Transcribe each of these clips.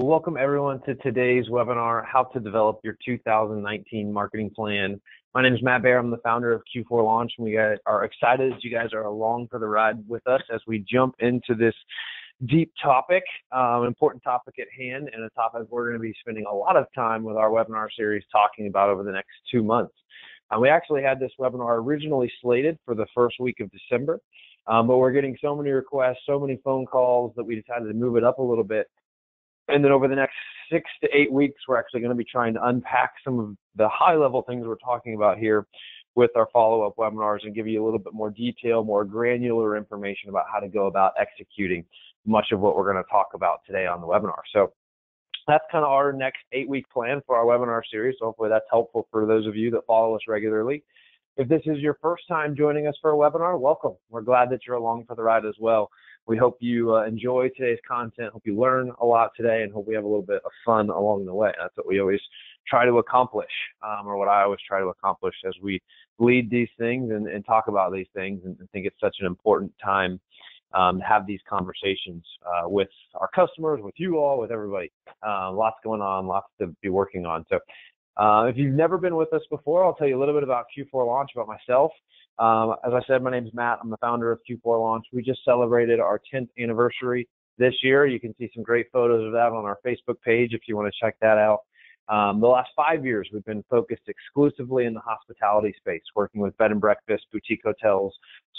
Well, welcome everyone to today's webinar, How to Develop Your 2019 Marketing Plan. My name is Matt Baer. I'm the founder of Q4Launch, and we are excited that you guys are along for the ride with us as we jump into this deep topic, important topic at hand, and a topic we're going to be spending a lot of time with our webinar series talking about over the next 2 months. We actually had this webinar originally slated for the first week of December, but we're getting so many requests, so many phone calls that we decided to move it up a little bit. And then over the next 6 to 8 weeks, we're actually going to be trying to unpack some of the high-level things we're talking about here with our follow-up webinars and give you a little bit more detail, more granular information about how to go about executing much of what we're going to talk about today on the webinar. So that's kind of our next 8-week plan for our webinar series. So hopefully that's helpful for those of you that follow us regularly. If this is your first time joining us for a webinar, welcome. We're glad that you're along for the ride as well. We hope you enjoy today's content, hope you learn a lot today, and hope we have a little bit of fun along the way. That's what we always try to accomplish, or what I always try to accomplish as we lead these things and talk about these things, and think it's such an important time to have these conversations with our customers, with you all, with everybody. Lots going on, lots to be working on. So if you've never been with us before, I'll tell you a little bit about Q4Launch, about myself. As I said, my name is Matt. I'm the founder of Q4Launch. We just celebrated our 10th anniversary this year. You can see some great photos of that on our Facebook page if you want to check that out. The last 5 years, we've been focused exclusively in the hospitality space, working with bed and breakfast, boutique hotels,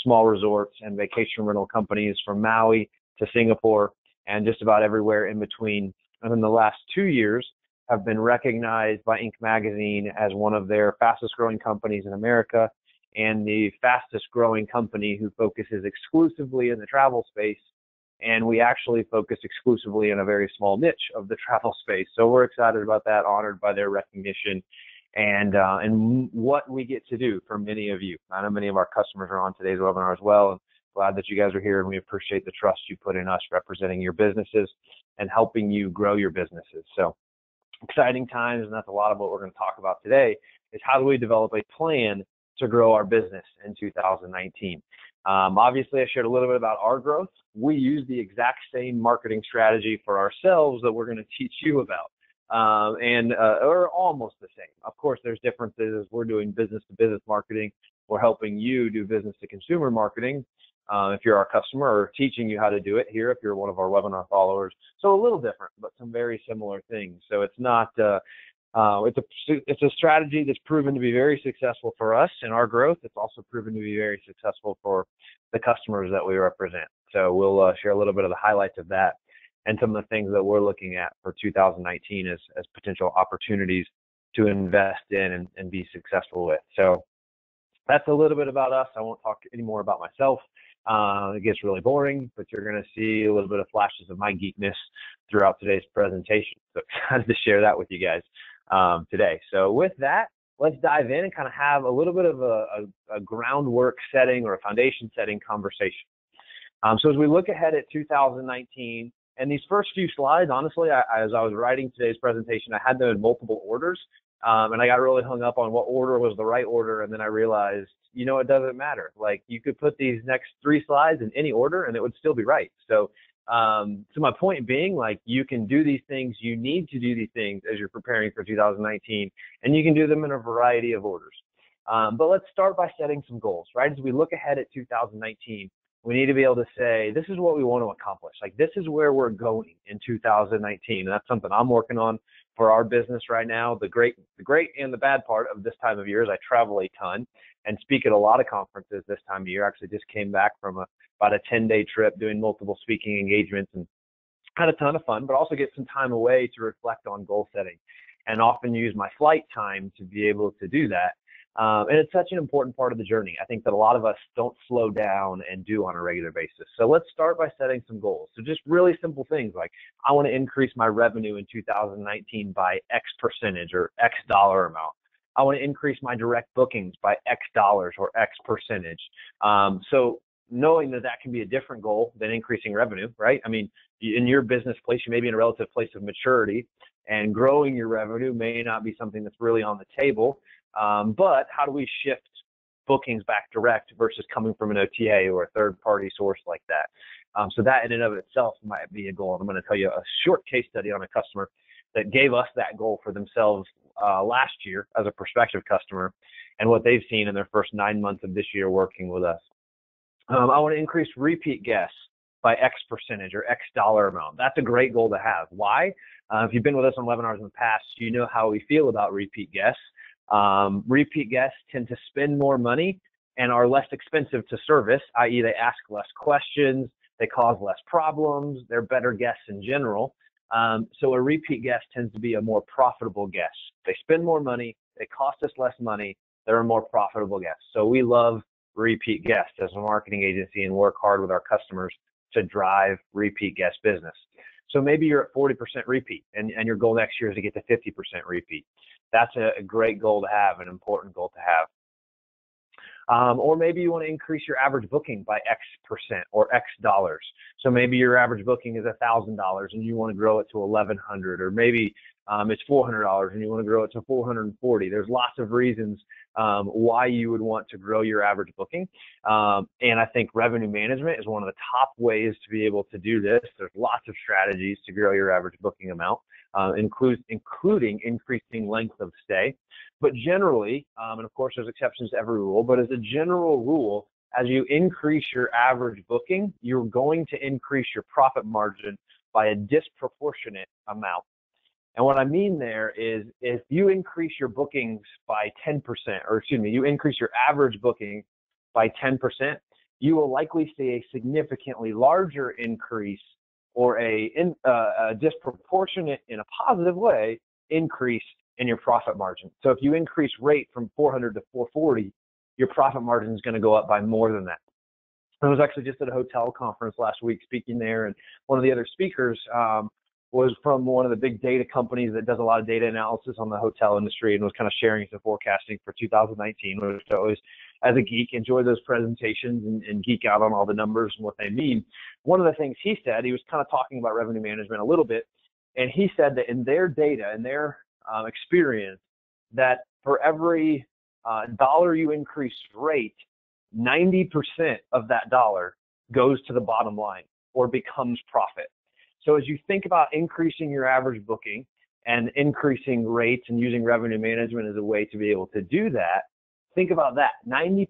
small resorts, and vacation rental companies from Maui to Singapore and just about everywhere in between. And in the last 2 years, have been recognized by Inc. magazine as one of their fastest growing companies in America and the fastest growing company who focuses exclusively in the travel space. And we actually focus exclusively in a very small niche of the travel space. So we're excited about that, honored by their recognition and what we get to do for many of you. I know many of our customers are on today's webinar as well. And glad that you guys are here, and we appreciate the trust you put in us representing your businesses and helping you grow your businesses. So exciting times, and that's a lot of what we're going to talk about today, is how do we develop a plan to grow our business in 2019. Obviously, I shared a little bit about our growth. We use the exact same marketing strategy for ourselves that we're going to teach you about, or almost the same. Of course, there's differences as we're doing business-to-business marketing. We're helping you do business-to-consumer marketing if you're our customer, or teaching you how to do it here if you're one of our webinar followers. So a little different, but some very similar things. So it's not it's a strategy that's proven to be very successful for us in our growth. It's also proven to be very successful for the customers that we represent. So we'll share a little bit of the highlights of that and some of the things that we're looking at for 2019 as potential opportunities to invest in and be successful with. So that's a little bit about us. I won't talk any more about myself. It gets really boring, but you're going to see a little bit of flashes of my geekness throughout today's presentation. So excited to share that with you guys today. So with that, let's dive in and kind of have a little bit of a groundwork setting or a foundation setting conversation. So as we look ahead at 2019, and these first few slides, honestly, as I was writing today's presentation, I had them in multiple orders, and I got really hung up on what order was the right order, and then I realized, it doesn't matter. Like, you could put these next 3 slides in any order, and it would still be right. So my point being, like, you can do these things, you need to do these things as you're preparing for 2019, and you can do them in a variety of orders. But let's start by setting some goals, right? As we look ahead at 2019, we need to be able to say, this is what we want to accomplish. Like, this is where we're going in 2019. And that's something I'm working on for our business right now. The great and the bad part of this time of year is I travel a ton and speak at a lot of conferences this time of year. Actually just came back from about a 10-day trip doing multiple speaking engagements and had a ton of fun, but also get some time away to reflect on goal setting and often use my flight time to be able to do that. And it's such an important part of the journey. I think that a lot of us don't slow down and do on a regular basis. So let's start by setting some goals. So just really simple things like, I want to increase my revenue in 2019 by X percentage or X dollar amount. I want to increase my direct bookings by X dollars or X percentage. So knowing that that can be a different goal than increasing revenue, right? I mean, in your business place, you may be in a relative place of maturity, and growing your revenue may not be something that's really on the table. But how do we shift bookings back direct versus coming from an OTA or a third-party source like that? So that in and of itself might be a goal. And I'm going to tell you a short case study on a customer that gave us that goal for themselves last year as a prospective customer, and what they've seen in their first 9 months of this year working with us. I want to increase repeat guests by X percentage or X dollar amount. That's a great goal to have. Why? If you've been with us on webinars in the past, you know how we feel about repeat guests. Repeat guests tend to spend more money and are less expensive to service, i.e. they ask less questions, they cause less problems, they're better guests in general. So a repeat guest tends to be a more profitable guest. They spend more money, they cost us less money, they're a more profitable guest. So we love repeat guests as a marketing agency and work hard with our customers to drive repeat guest business. So maybe you're at 40% repeat and your goal next year is to get to 50% repeat. That's a great goal to have, an important goal to have. Or maybe you want to increase your average booking by X percent or X dollars. So maybe your average booking is $1,000 and you want to grow it to $1,100, or maybe it's $400 and you want to grow it to $440. There's lots of reasons why you would want to grow your average booking. And I think revenue management is one of the top ways to be able to do this. There's lots of strategies to grow your average booking amount, including increasing length of stay. But generally, and of course there's exceptions to every rule, but as a general rule, as you increase your average booking, you're going to increase your profit margin by a disproportionate amount. And what I mean there is if you increase your bookings by 10%, or excuse me, you increase your average booking by 10%, you will likely see a significantly larger increase or a disproportionate, in a positive way, increase in your profit margin. So if you increase rate from 400 to 440, your profit margin is going to go up by more than that. I was actually just at a hotel conference last week speaking there, and one of the other speakers was from one of the big data companies that does a lot of data analysis on the hotel industry, and was kind of sharing some forecasting for 2019, which I always, as a geek, enjoy those presentations and geek out on all the numbers and what they mean. One of the things he said, he was kind of talking about revenue management a little bit, and he said that in their data, in their experience, that for every dollar you increase rate, 90% of that dollar goes to the bottom line or becomes profit. So as you think about increasing your average booking and increasing rates and using revenue management as a way to be able to do that, think about that. 90%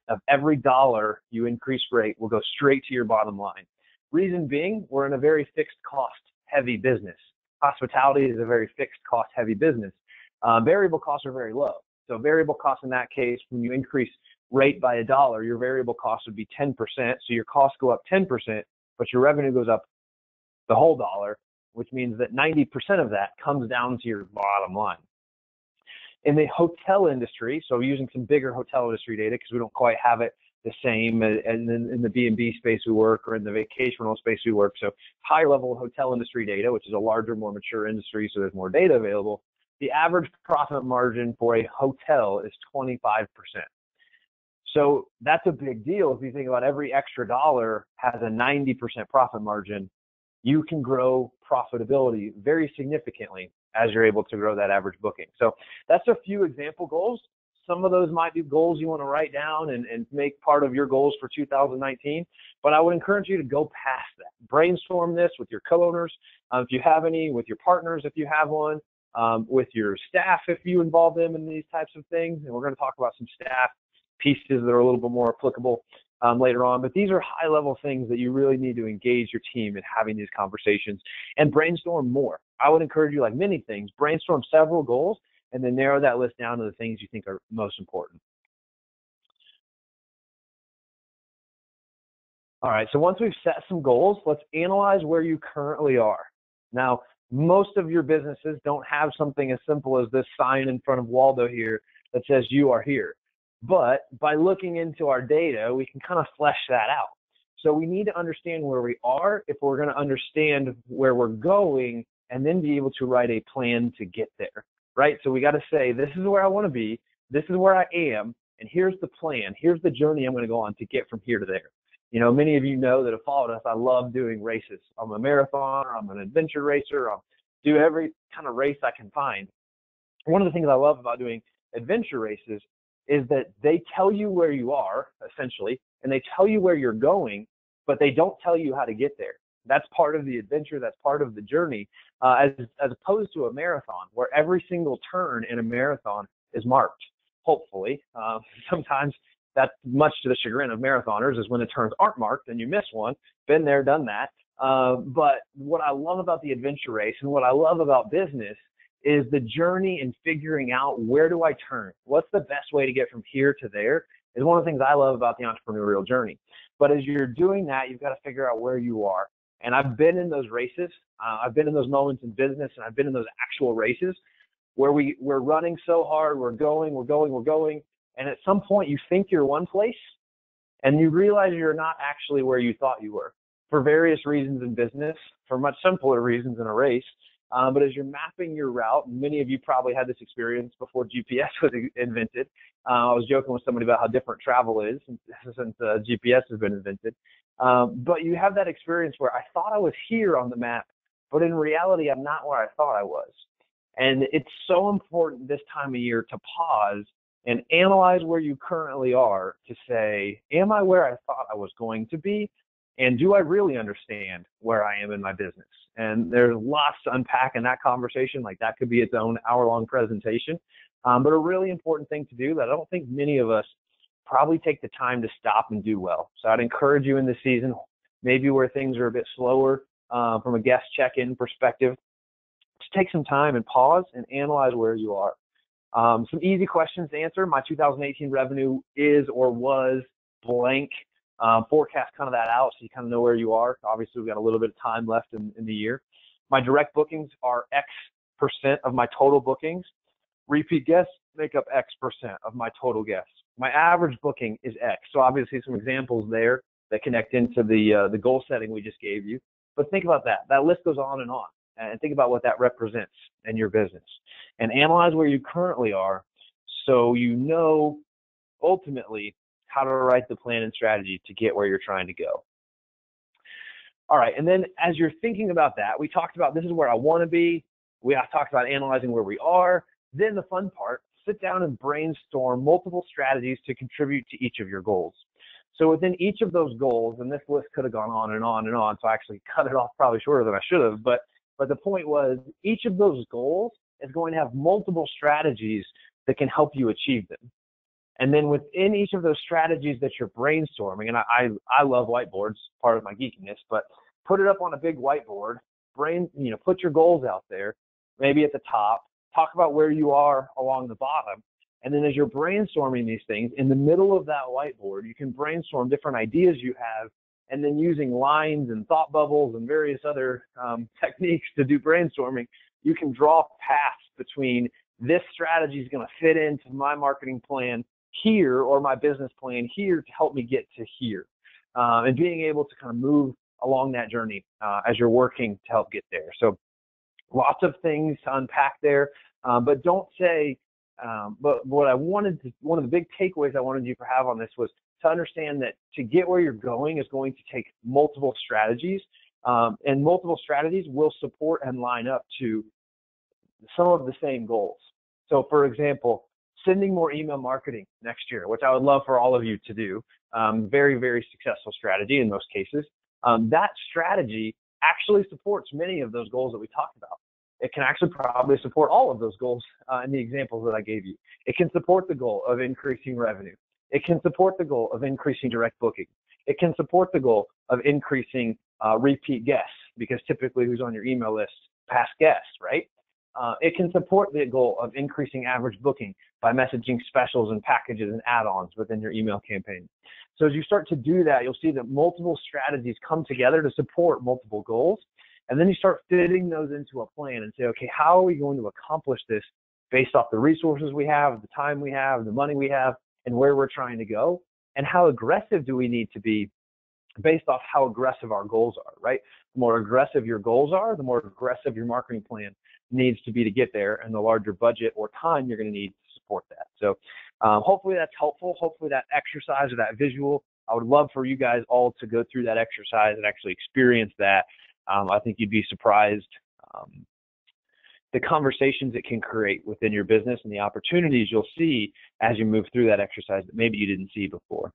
of every dollar you increase rate will go straight to your bottom line. Reason being, we're in a very fixed cost heavy business. Hospitality is a very fixed cost heavy business. Variable costs are very low. So variable costs in that case, when you increase rate by $1, your variable cost would be 10%. So your costs go up 10%, but your revenue goes up the whole dollar, which means that 90% of that comes down to your bottom line. In the hotel industry, so using some bigger hotel industry data, because we don't quite have it the same in the B&B space we work or in the vacation rental space we work. So high level hotel industry data, which is a larger, more mature industry, so there's more data available. The average profit margin for a hotel is 25%. So that's a big deal. If you think about every extra dollar has a 90% profit margin, you can grow profitability very significantly as you're able to grow that average booking. So that's a few example goals. Some of those might be goals you want to write down and make part of your goals for 2019. But I would encourage you to go past that. Brainstorm this with your co-owners, if you have any, with your partners if you have one, with your staff if you involve them in these types of things. And we're going to talk about some staff pieces that are a little bit more applicable later on. But these are high-level things that you really need to engage your team in having these conversations and brainstorm more. I would encourage you, like many things, brainstorm several goals and then narrow that list down to the things you think are most important. All right, so once we've set some goals, let's analyze where you currently are. Now, most of your businesses don't have something as simple as this sign in front of Waldo here that says you are here. But by looking into our data, we can kind of flesh that out. So we need to understand where we are if we're going to understand where we're going and then be able to write a plan to get there, right? So we got to say, this is where I want to be, this is where I am, and here's the plan, here's the journey I'm going to go on to get from here to there. You know, many of you know that have followed us, I love doing races. I'm a marathoner, I'm an adventure racer, I'll do every kind of race I can find. One of the things I love about doing adventure races is that they tell you where you are, essentially, and they tell you where you're going, but they don't tell you how to get there. That's part of the adventure. That's part of the journey, as opposed to a marathon where every single turn in a marathon is marked, hopefully. Sometimes that's much to the chagrin of marathoners is when the turns aren't marked and you miss one. Been there, done that. But what I love about the adventure race and what I love about business is the journey and figuring out where do I turn? What's the best way to get from here to there is one of the things I love about the entrepreneurial journey. But as you're doing that, you've got to figure out where you are. And I've been in those races. I've been in those moments in business, and I've been in those actual races where we're running so hard, we're going, and at some point you think you're one place, and you realize you're not actually where you thought you were for various reasons in business, for much simpler reasons in a race. But as you're mapping your route, and many of you probably had this experience before GPS was invented. I was joking with somebody about how different travel is since GPS has been invented. But you have that experience where I thought I was here on the map, but in reality, I'm not where I thought I was. And it's so important this time of year to pause and analyze where you currently are to say, am I where I thought I was going to be? And do I really understand where I am in my business? And there's lots to unpack in that conversation. Like that could be its own hour-long presentation. But a really important thing to do that I don't think many of us probably take the time to stop and do well. So I'd encourage you in this season, maybe where things are a bit slower from a guest check-in perspective, to take some time and pause and analyze where you are. Some easy questions to answer. My 2018 revenue is or was blank. Forecast kind of that out so you kind of know where you are. Obviously, we've got a little bit of time left in the year. My direct bookings are X% of my total bookings. Repeat guests make up X% of my total guests. My average booking is X. So obviously some examples there that connect into the goal setting we just gave you. But think about that. That list goes on. And think about what that represents in your business. And analyze where you currently are so you know ultimately how to write the plan and strategy to get where you're trying to go. All right, and then as you're thinking about that, we talked about this is where I want to be. We talked about analyzing where we are. Then the fun part, sit down and brainstorm multiple strategies to contribute to each of your goals. So within each of those goals, and this list could have gone on and on and on, so I actually cut it off probably shorter than I should have, but the point was each of those goals is going to have multiple strategies that can help you achieve them. And then within each of those strategies that you're brainstorming, and I love whiteboards, part of my geekiness, but put it up on a big whiteboard, put your goals out there, maybe at the top, talk about where you are along the bottom. And then as you're brainstorming these things, in the middle of that whiteboard, you can brainstorm different ideas you have, and then using lines and thought bubbles and various other techniques to do brainstorming, you can draw paths between this strategy is going to fit into my marketing plan here or my business plan here to help me get to here, and being able to kind of move along that journey as you're working to help get there. So lots of things to unpack there, but don't say, but one of the big takeaways I wanted you to have on this was to understand that to get where you're going is going to take multiple strategies, and multiple strategies will support and line up to some of the same goals. So for example, sending more email marketing next year, which I would love for all of you to do. Very, very successful strategy in most cases. That strategy actually supports many of those goals that we talked about. It can actually probably support all of those goals in the examples that I gave you. It can support the goal of increasing revenue. It can support the goal of increasing direct booking. It can support the goal of increasing repeat guests, because typically who's on your email list? Past guests, right? It can support the goal of increasing average booking by messaging specials and packages and add-ons within your email campaign. So as you start to do that, you'll see that multiple strategies come together to support multiple goals. And then you start fitting those into a plan and say, okay, how are we going to accomplish this based off the resources we have, the time we have, the money we have, and where we're trying to go? And how aggressive do we need to be based off how aggressive our goals are, right? The more aggressive your goals are, the more aggressive your marketing plan needs to be to get there, and the larger budget or time you're going to need to support that. So hopefully that's helpful. Hopefully that exercise or that visual, I would love for you guys all to go through that exercise and actually experience that. I think you'd be surprised the conversations it can create within your business and the opportunities you'll see as you move through that exercise that maybe you didn't see before.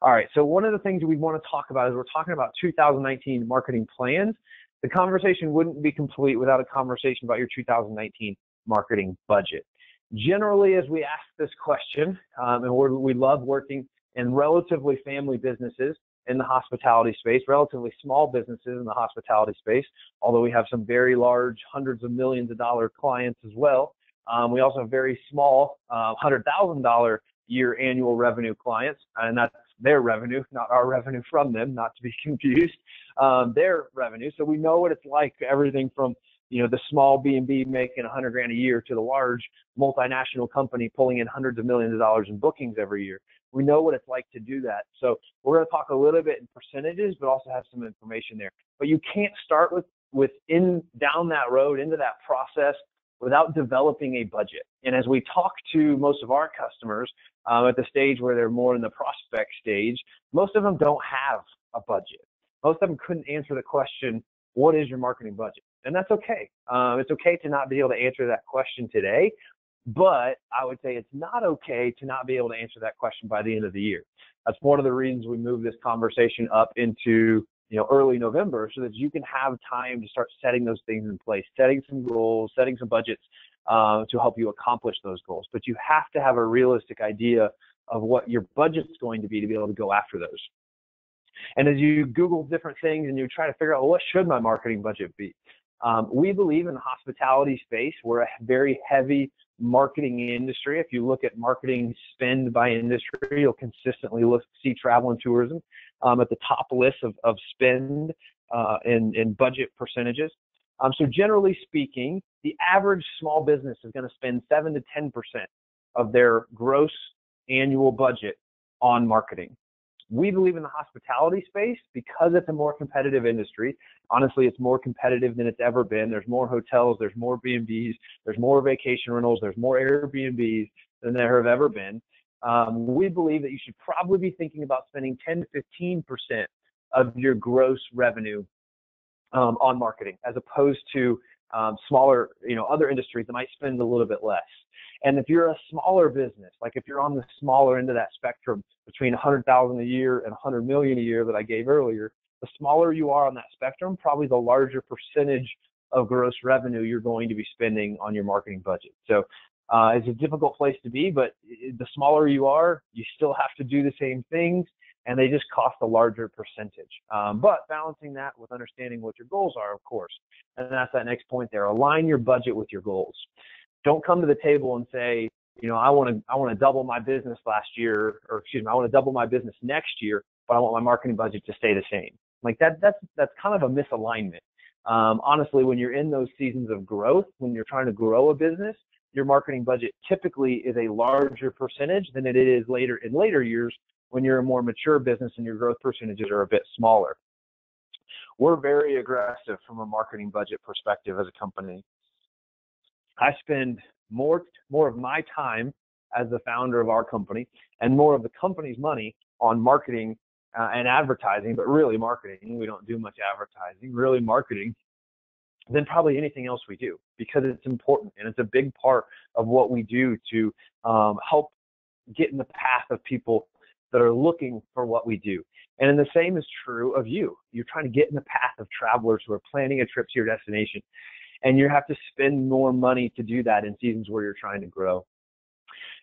All right, so one of the things we want to talk about is we're talking about 2019 marketing plans. The conversation wouldn't be complete without a conversation about your 2019 marketing budget. Generally, as we ask this question, and we love working in relatively family businesses in the hospitality space, relatively small businesses in the hospitality space, although we have some very large hundreds of millions of dollar clients as well. We also have very small $100,000 year annual revenue clients, and that's their revenue, not our revenue from them, not to be confused, their revenue. So we know what it's like, everything from the small B&B making $100,000 a year to the large multinational company pulling in hundreds of millions of dollars in bookings every year. We know what it's like to do that. So we're going to talk a little bit in percentages, but also have some information there. But you can't start down that road into that process without developing a budget. And as we talk to most of our customers at the stage where they're more in the prospect stage, most of them don't have a budget. Most of them couldn't answer the question, what is your marketing budget? And that's okay. It's okay to not be able to answer that question today, but I would say it's not okay to not be able to answer that question by the end of the year. That's one of the reasons we moved this conversation up into early November, so that you can have time to start setting those things in place, setting some goals, setting some budgets to help you accomplish those goals. But you have to have a realistic idea of what your budget's going to be able to go after those. And as you Google different things and you try to figure out, well, what should my marketing budget be? We believe in the hospitality space, we're a very heavy marketing industry. If you look at marketing spend by industry, you'll consistently see travel and tourism at the top list of spend and budget percentages. So generally speaking, the average small business is going to spend 7 to 10% of their gross annual budget on marketing. We believe in the hospitality space because it's a more competitive industry. Honestly, it's more competitive than it's ever been. There's more hotels, there's more B&Bs, there's more vacation rentals, there's more Airbnbs than there have ever been. We believe that you should probably be thinking about spending 10 to 15% of your gross revenue on marketing, as opposed to smaller, other industries that might spend a little bit less. And if you're a smaller business, like if you're on the smaller end of that spectrum between 100,000 a year and 100 million a year that I gave earlier, the smaller you are on that spectrum, probably the larger percentage of gross revenue you're going to be spending on your marketing budget. So it's a difficult place to be, but the smaller you are, you still have to do the same things, and they just cost a larger percentage. But balancing that with understanding what your goals are, of course. And that's that next point there. Align your budget with your goals. Don't come to the table and say, I want to double my business I want to double my business next year, but I want my marketing budget to stay the same. Like that's kind of a misalignment. Honestly, when you're in those seasons of growth, when you're trying to grow a business, your marketing budget typically is a larger percentage than it is in later years when you're a more mature business and your growth percentages are a bit smaller. We're very aggressive from a marketing budget perspective as a company. I spend more of my time as the founder of our company and more of the company's money on marketing and advertising, but really marketing. We don't do much advertising, really marketing, than probably anything else we do, because it's important and it's a big part of what we do to help get in the path of people that are looking for what we do. And then the same is true of you. You're trying to get in the path of travelers who are planning a trip to your destination. And you have to spend more money to do that in seasons where you're trying to grow.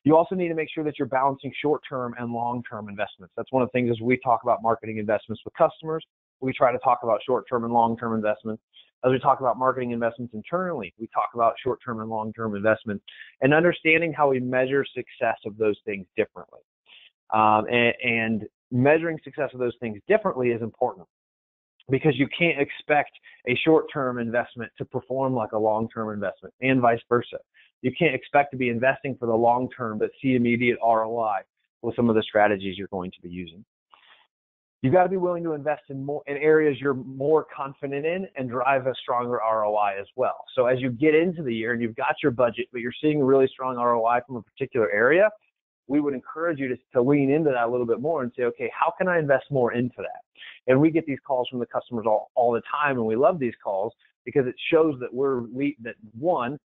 You also need to make sure that you're balancing short-term and long-term investments. That's one of the things as we talk about marketing investments with customers. We try to talk about short-term and long-term investments. As we talk about marketing investments internally, we talk about short-term and long-term investments and understanding how we measure success of those things differently. And measuring success of those things differently is important, because you can't expect a short-term investment to perform like a long-term investment, and vice versa. You can't expect to be investing for the long term but see immediate ROI with some of the strategies you're going to be using. You've got to be willing to invest in areas you're more confident in and drive a stronger ROI as well. So as you get into the year and you've got your budget, but you're seeing a really strong ROI from a particular area, we would encourage you to lean into that a little bit more and say, okay, how can I invest more into that? And we get these calls from the customers all the time, and we love these calls because it shows that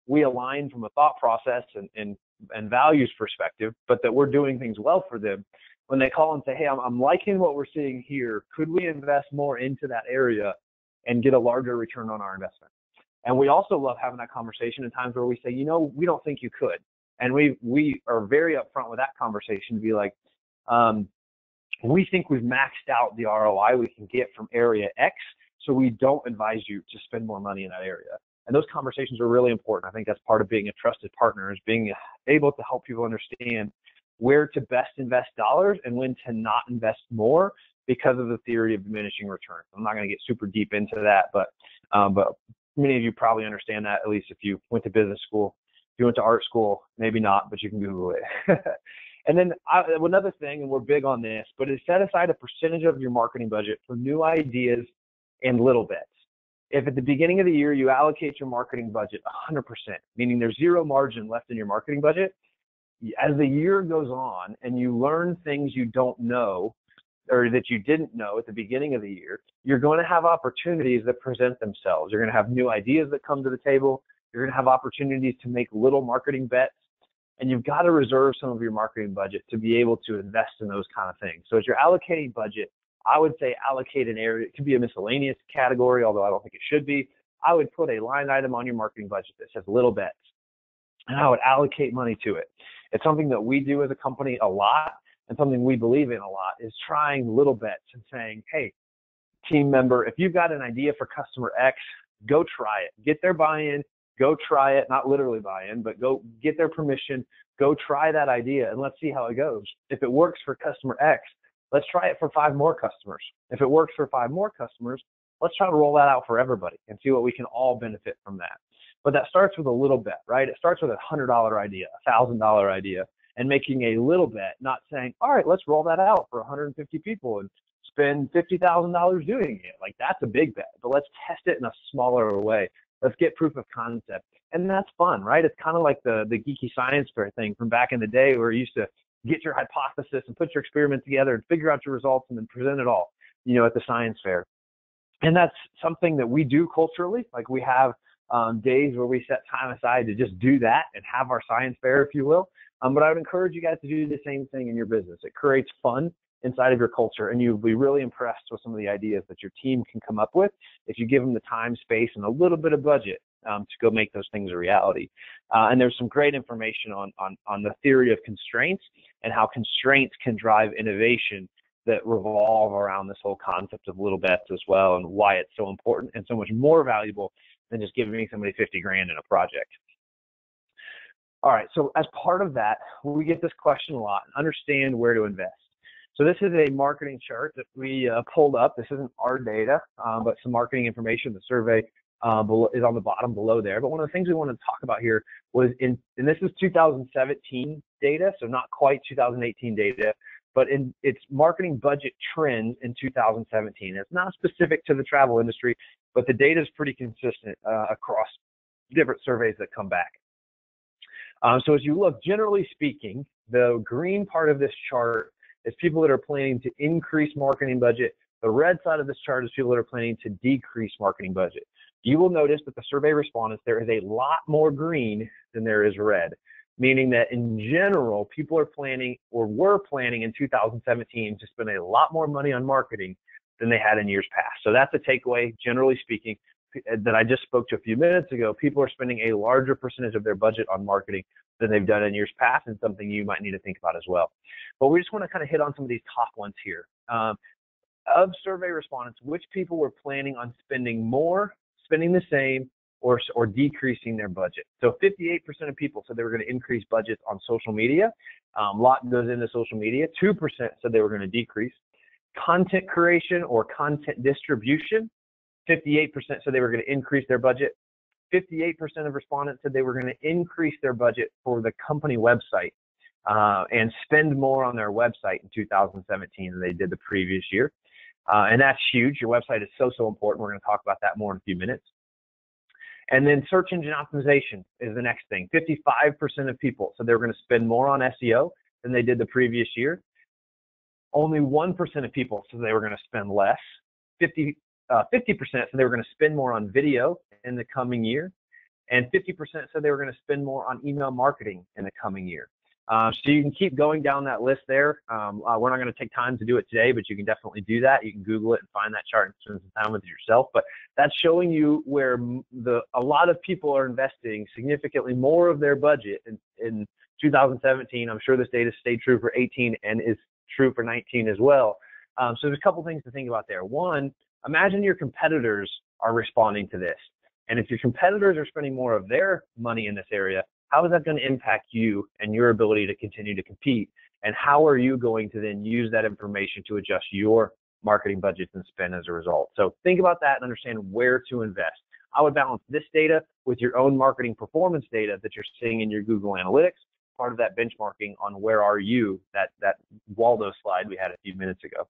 we align from a thought process and values perspective, but that we're doing things well for them. when they call and say, hey, I'm liking what we're seeing here. Could we invest more into that area and get a larger return on our investment? And we also love having that conversation in times where we say, we don't think you could. And we are very upfront with that conversation to be like, we think we've maxed out the ROI we can get from area X, so we don't advise you to spend more money in that area. And those conversations are really important. I think that's part of being a trusted partner, is being able to help people understand where to best invest dollars and when to not invest more because of the theory of diminishing returns. I'm not going to get super deep into that, but many of you probably understand that, at least if you went to business school. If you went to art school, maybe not, but you can Google it. And then another thing, and we're big on this, but is set aside a percentage of your marketing budget for new ideas and little bets. If at the beginning of the year you allocate your marketing budget 100%, meaning there's zero margin left in your marketing budget, as the year goes on and you learn things you don't know or that you didn't know at the beginning of the year, you're going to have opportunities that present themselves. You're going to have new ideas that come to the table. You're going to have opportunities to make little marketing bets. And you've got to reserve some of your marketing budget to be able to invest in those kind of things. So as you're allocating budget, I would say allocate an area. It could be a miscellaneous category, although I don't think it should be. I would put a line item on your marketing budget that says little bets, and I would allocate money to it. It's something that we do as a company a lot, and something we believe in a lot, is trying little bets and saying, hey, team member, if you've got an idea for customer X, go try it. Get their buy-in. Go try it, not literally buy-in, but go get their permission, go try that idea, and let's see how it goes. If it works for customer X, let's try it for 5 more customers. If it works for 5 more customers, let's try to roll that out for everybody and see what we can all benefit from that. But that starts with a little bet, right? It starts with a $100 idea, a $1,000 idea, and making a little bet, not saying, all right, let's roll that out for 150 people and spend $50,000 doing it. Like, that's a big bet, but let's test it in a smaller way. Let's get proof of concept. And that's fun, right? It's kind of like the geeky science fair thing from back in the day, where you used to get your hypothesis and put your experiment together and figure out your results and then present it all, at the science fair. And that's something that we do culturally. Like, we have days where we set time aside to just do that and have our science fair, if you will. But I would encourage you guys to do the same thing in your business. It creates fun inside of your culture, and you'll be really impressed with some of the ideas that your team can come up with if you give them the time, space, and a little bit of budget to go make those things a reality. And there's some great information on the theory of constraints and how constraints can drive innovation that revolve around this whole concept of little bets as well, and why it's so important and so much more valuable than just giving somebody 50 grand in a project. All right, so as part of that, we get this question a lot: understand where to invest. So this is a marketing chart that we pulled up. This isn't our data, but some marketing information. The survey is on the bottom below there. But one of the things we want to talk about here was and this is 2017 data, so not quite 2018 data, but it's marketing budget trends in 2017. It's not specific to the travel industry, but the data is pretty consistent across different surveys that come back. So as you look, generally speaking, the green part of this chart is people that are planning to increase marketing budget. The red side of this chart is people that are planning to decrease marketing budget. You will notice that the survey respondents, there is a lot more green than there is red, meaning that in general, people are planning or were planning in 2017 to spend a lot more money on marketing than they had in years past. So that's a takeaway, generally speaking, that I just spoke to a few minutes ago. People are spending a larger percentage of their budget on marketing than they've done in years past, and something you might need to think about as well. But we just want to kind of hit on some of these top ones here. Of survey respondents, which people were planning on spending more, spending the same, or decreasing their budget? So 58% of people said they were going to increase budgets on social media. A lot goes into social media. 2% said they were going to decrease. Content creation or content distribution, 58% said they were going to increase their budget. 58% of respondents said they were going to increase their budget for the company website and spend more on their website in 2017 than they did the previous year. And that's huge. Your website is so important. We're going to talk about that more in a few minutes. And then search engine optimization is the next thing. 55% of people said they were going to spend more on SEO than they did the previous year. Only 1% of people said they were going to spend less. 50% said they were going to spend more on video in the coming year. And 50% said they were going to spend more on email marketing in the coming year. So you can keep going down that list there. We're not going to take time to do it today, but you can definitely do that. You can Google it and find that chart and spend some time with it yourself. But that's showing you where a lot of people are investing significantly more of their budget in 2017. I'm sure this data stayed true for 18 and is true for 19 as well. So there's a couple things to think about there. One, imagine your competitors are responding to this. And if your competitors are spending more of their money in this area, how is that going to impact you and your ability to continue to compete? And how are you going to then use that information to adjust your marketing budgets and spend as a result? So think about that and understand where to invest. I would balance this data with your own marketing performance data that you're seeing in your Google Analytics, part of that benchmarking on where are you, that Waldo slide we had a few minutes ago.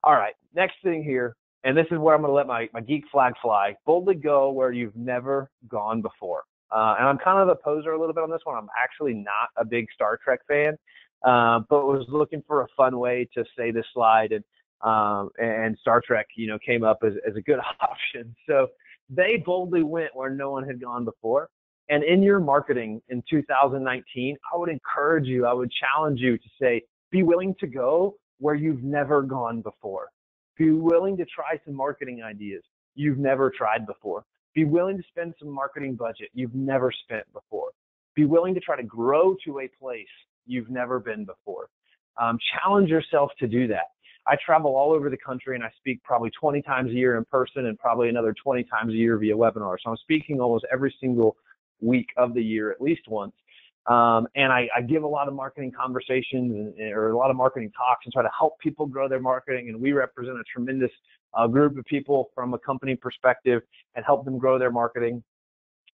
All right, next thing here, and this is where I'm going to let my geek flag fly. Boldly go where you've never gone before. And I'm kind of a poser a little bit on this one. I'm actually not a big Star Trek fan, but was looking for a fun way to say this slide, and Star Trek, came up as a good option. So they boldly went where no one had gone before. And in your marketing in 2019, I would encourage you, I would challenge you to say, be willing to go where you've never gone before. Be willing to try some marketing ideas you've never tried before. Be willing to spend some marketing budget you've never spent before. Be willing to try to grow to a place you've never been before. Challenge yourself to do that. I travel all over the country and I speak probably 20 times a year in person and probably another 20 times a year via webinar. So I'm speaking almost every single week of the year, at least once. And I give a lot of marketing conversations or a lot of marketing talks and try to help people grow their marketing. And we represent a tremendous group of people from a company perspective and help them grow their marketing.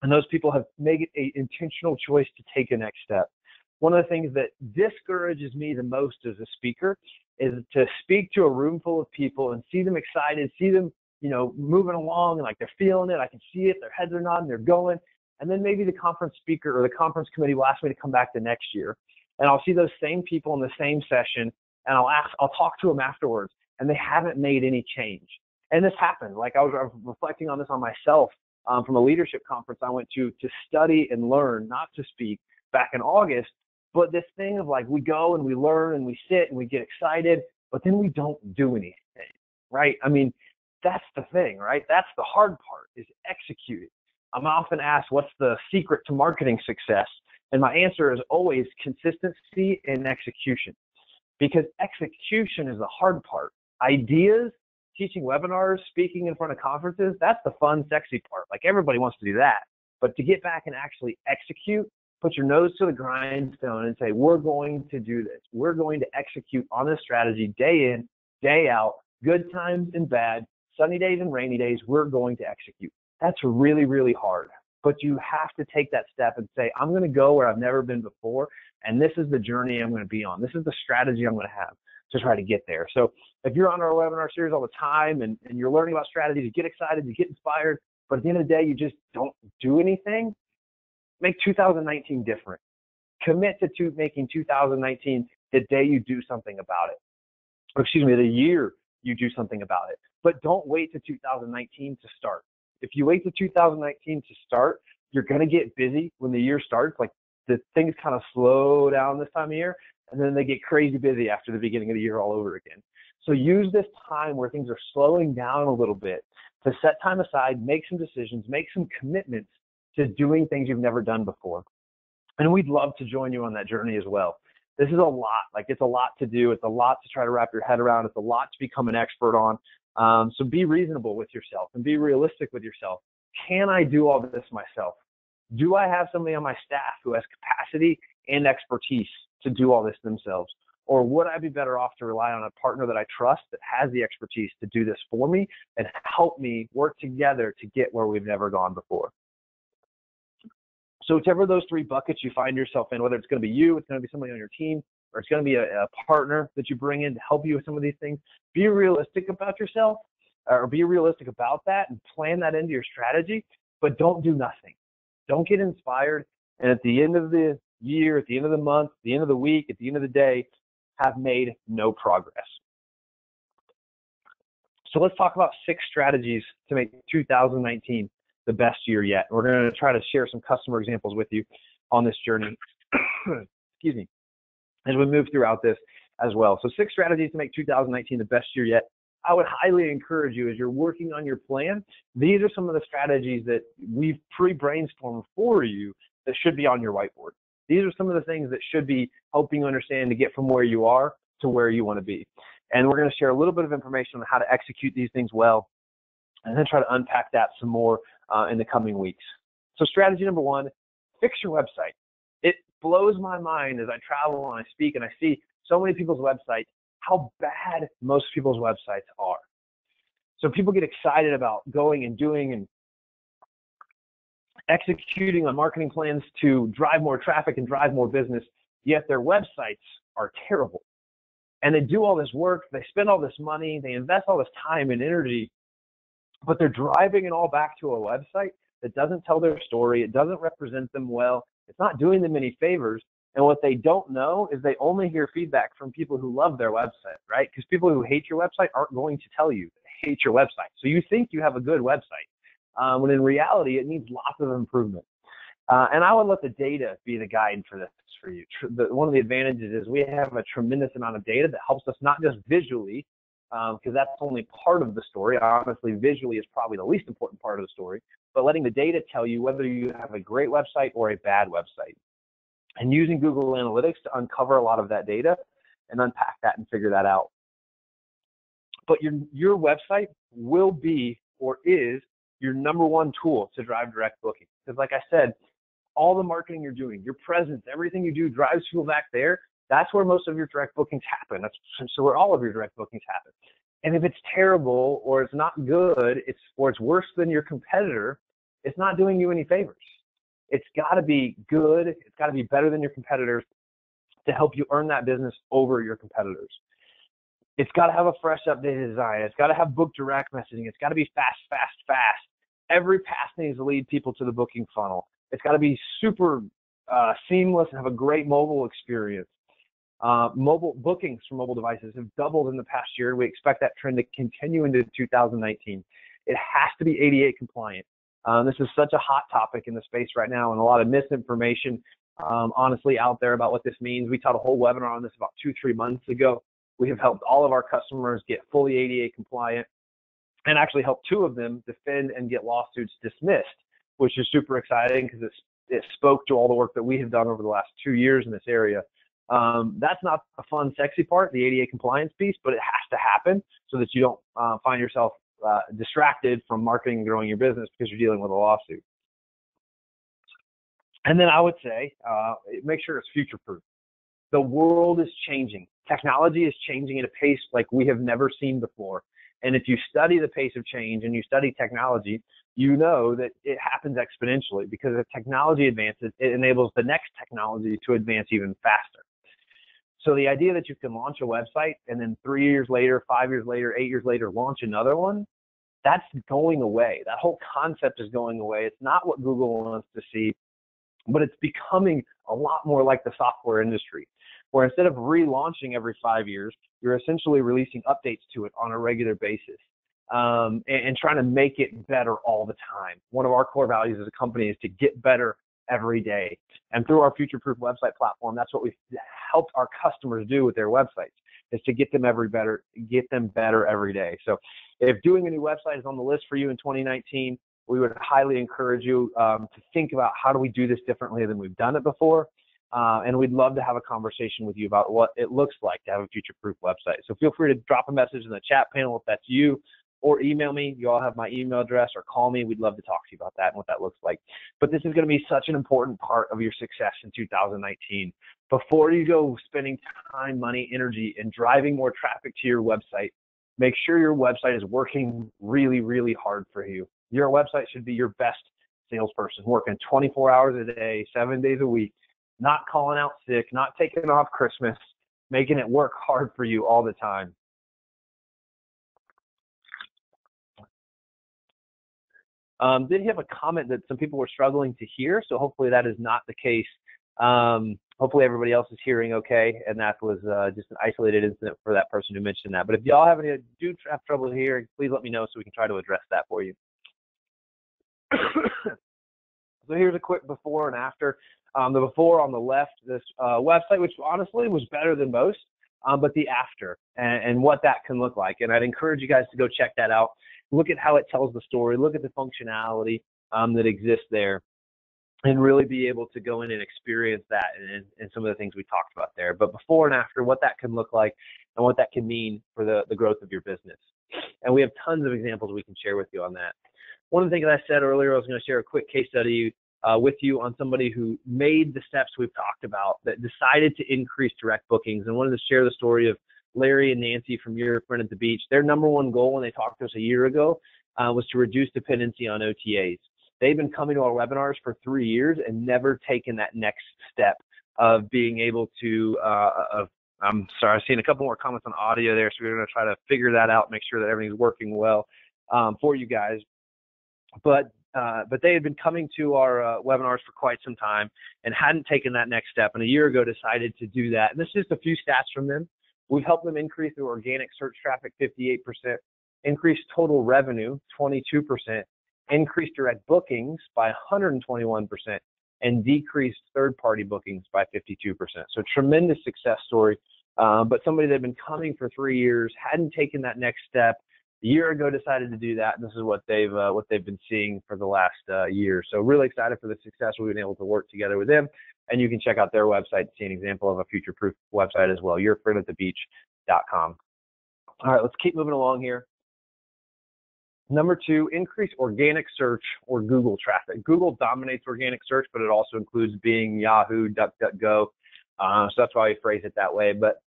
And those people have made it an intentional choice to take a next step. One of the things that discourages me the most as a speaker is to speak to a room full of people and see them excited, see them, moving along and like they're feeling it. I can see it. Their heads are nodding. They're going. And then maybe the conference speaker or the conference committee will ask me to come back the next year. And I'll see those same people in the same session and I'll talk to them afterwards and they haven't made any change. And this happened. Like I was reflecting on this on myself from a leadership conference I went to study and learn, not to speak, back in August. But this thing of like we go and we learn and we sit and we get excited, but then we don't do anything, right? I mean, that's the thing, right? That's the hard part is executing. I'm often asked, what's the secret to marketing success? And my answer is always consistency and execution, because execution is the hard part. Ideas, teaching webinars, speaking in front of conferences, that's the fun, sexy part. Like everybody wants to do that. But to get back and actually execute, put your nose to the grindstone and say, we're going to do this. We're going to execute on this strategy day in, day out, good times and bad, sunny days and rainy days, we're going to execute. That's really, really hard. But you have to take that step and say, I'm going to go where I've never been before, and this is the journey I'm going to be on. This is the strategy I'm going to have to try to get there. So if you're on our webinar series all the time and you're learning about strategies, you get excited, you get inspired, but at the end of the day, you just don't do anything, make 2019 different. Commit to making 2019 the day you do something about it. Or excuse me, the year you do something about it. But don't wait to 2019 to start. If you wait to 2019 to start, you're going to get busy when the year starts. Like the things kind of slow down this time of year, and then they get crazy busy after the beginning of the year all over again. So use this time where things are slowing down a little bit to set time aside, make some decisions, make some commitments to doing things you've never done before. And we'd love to join you on that journey as well. This is a lot. Like it's a lot to do. It's a lot to try to wrap your head around. It's a lot to become an expert on. So be reasonable with yourself and be realistic with yourself. Can I do all this myself? Do I have somebody on my staff who has capacity and expertise to do all this themselves? Or would I be better off to rely on a partner that I trust that has the expertise to do this for me and help me work together to get where we've never gone before? So whichever of those three buckets you find yourself in, whether it's going to be you, it's going to be somebody on your team, or it's going to be a partner that you bring in to help you with some of these things, be realistic about yourself or be realistic about that and plan that into your strategy, but don't do nothing. Don't get inspired. And at the end of the year, at the end of the month, at the end of the week, at the end of the day, have made no progress. So let's talk about 6 strategies to make 2019 the best year yet. We're going to try to share some customer examples with you on this journey. excuse me, as we move throughout this as well. So 6 strategies to make 2019 the best year yet. I would highly encourage you, as you're working on your plan, these are some of the strategies that we've pre-brainstormed for you that should be on your whiteboard. These are some of the things that should be helping you understand to get from where you are to where you want to be. And we're going to share a little bit of information on how to execute these things well, and then try to unpack that some more in the coming weeks. So strategy number 1, fix your website. It blows my mind as I travel and I speak and I see so many people's websites, how bad most people's websites are. So people get excited about going and doing and executing on marketing plans to drive more traffic and drive more business, yet their websites are terrible. And they do all this work, they spend all this money, they invest all this time and energy, but they're driving it all back to a website that doesn't tell their story, it doesn't represent them well, it's not doing them any favors. And what they don't know is they only hear feedback from people who love their website, right? Because people who hate your website aren't going to tell you they hate your website. So you think you have a good website, when in reality, it needs lots of improvement. And I would let the data be the guide for this for you. One of the advantages is we have a tremendous amount of data that helps us not just visually, because that's only part of the story. Honestly, visually is probably the least important part of the story, but letting the data tell you whether you have a great website or a bad website. And using Google Analytics to uncover a lot of that data and unpack that and figure that out. But your website will be or is your number 1 tool to drive direct booking. Because like I said, all the marketing you're doing, your presence, everything you do drives people back there. That's where most of your direct bookings happen. That's so where all of your direct bookings happen. And if it's terrible or it's not good, or it's worse than your competitor, it's not doing you any favors. It's got to be good. It's got to be better than your competitors to help you earn that business over your competitors. It's got to have a fresh, updated design. It's got to have book direct messaging. It's got to be fast, fast, fast. Every pass needs to lead people to the booking funnel. It's got to be super seamless and have a great mobile experience. Mobile bookings for mobile devices have doubled in the past year. We expect that trend to continue into 2019. It has to be ADA compliant. This is such a hot topic in the space right now, and a lot of misinformation, honestly, out there about what this means. We taught a whole webinar on this about 2-3 months ago. We have helped all of our customers get fully ADA compliant, and actually helped 2 of them defend and get lawsuits dismissed, which is super exciting because it spoke to all the work that we have done over the last 2 years in this area. That's not the fun, sexy part, the ADA compliance piece, but it has to happen so that you don't find yourself distracted from marketing and growing your business because you're dealing with a lawsuit. And then I would say, make sure it's future-proof. The world is changing. Technology is changing at a pace like we have never seen before. And if you study the pace of change and you study technology, you know that it happens exponentially, because as technology advances, it enables the next technology to advance even faster. So the idea that you can launch a website and then 3 years later, 5 years later, 8 years later, launch another one, that's going away. That whole concept is going away. It's not what Google wants to see, but it's becoming a lot more like the software industry, where instead of relaunching every 5 years, you're essentially releasing updates to it on a regular basis, and trying to make it better all the time. One of our core values as a company is to get better every day. And through our future-proof website platform, that's what we've helped our customers do with their websites, is to get them better every day. So if doing a new website is on the list for you in 2019, we would highly encourage you to think about how do we do this differently than we've done it before. And we'd love to have a conversation with you about what it looks like to have a future-proof website. So feel free to drop a message in the chat panel if that's you, or email me. You all have my email address, or call me. We'd love to talk to you about that and what that looks like. But this is going to be such an important part of your success in 2019. Before you go spending time, money, energy, and driving more traffic to your website, make sure your website is working really, really hard for you. Your website should be your best salesperson, working 24 hours a day, 7 days a week, not calling out sick, not taking off Christmas, making it work hard for you all the time. Did have a comment that some people were struggling to hear, so hopefully that is not the case. Hopefully everybody else is hearing okay, and that was just an isolated incident for that person who mentioned that. But if y'all have trouble hearing, please let me know so we can try to address that for you. So here's a quick before and after. The before on the left, this website, which honestly was better than most, but the after and what that can look like. And I'd encourage you guys to go check that out. Look at how it tells the story. Look at the functionality that exists there, and really be able to go in and experience that and some of the things we talked about there. But before and after, what that can look like and what that can mean for the growth of your business. And we have tons of examples we can share with you on that. One of the things that I said earlier, I was going to share a quick case study with you on somebody who made the steps we've talked about, that decided to increase direct bookings, and wanted to share the story of Larry and Nancy from Your Friend at the Beach. Their number one goal when they talked to us a year ago was to reduce dependency on OTAs. They've been coming to our webinars for 3 years and never taken that next step of being able to, I'm sorry, I've seen a couple more comments on audio there, so we're going to try to figure that out, make sure that everything's working well for you guys. But they had been coming to our webinars for quite some time and hadn't taken that next step, and a year ago decided to do that. And this is just a few stats from them. We've helped them increase their organic search traffic 58%, increase total revenue 22%, increased direct bookings by 121%, and decreased third-party bookings by 52%. So tremendous success story, but somebody that had been coming for 3 years, hadn't taken that next step, a year ago decided to do that, and this is what they've been seeing for the last year. So really excited for the success we've been able to work together with them, and you can check out their website to see an example of a future-proof website as well, yourfriendatthebeach.com. All right, let's keep moving along here. Number 2, increase organic search or Google traffic. Google dominates organic search, but it also includes Bing, Yahoo, DuckDuckGo. So that's why we phrase it that way. But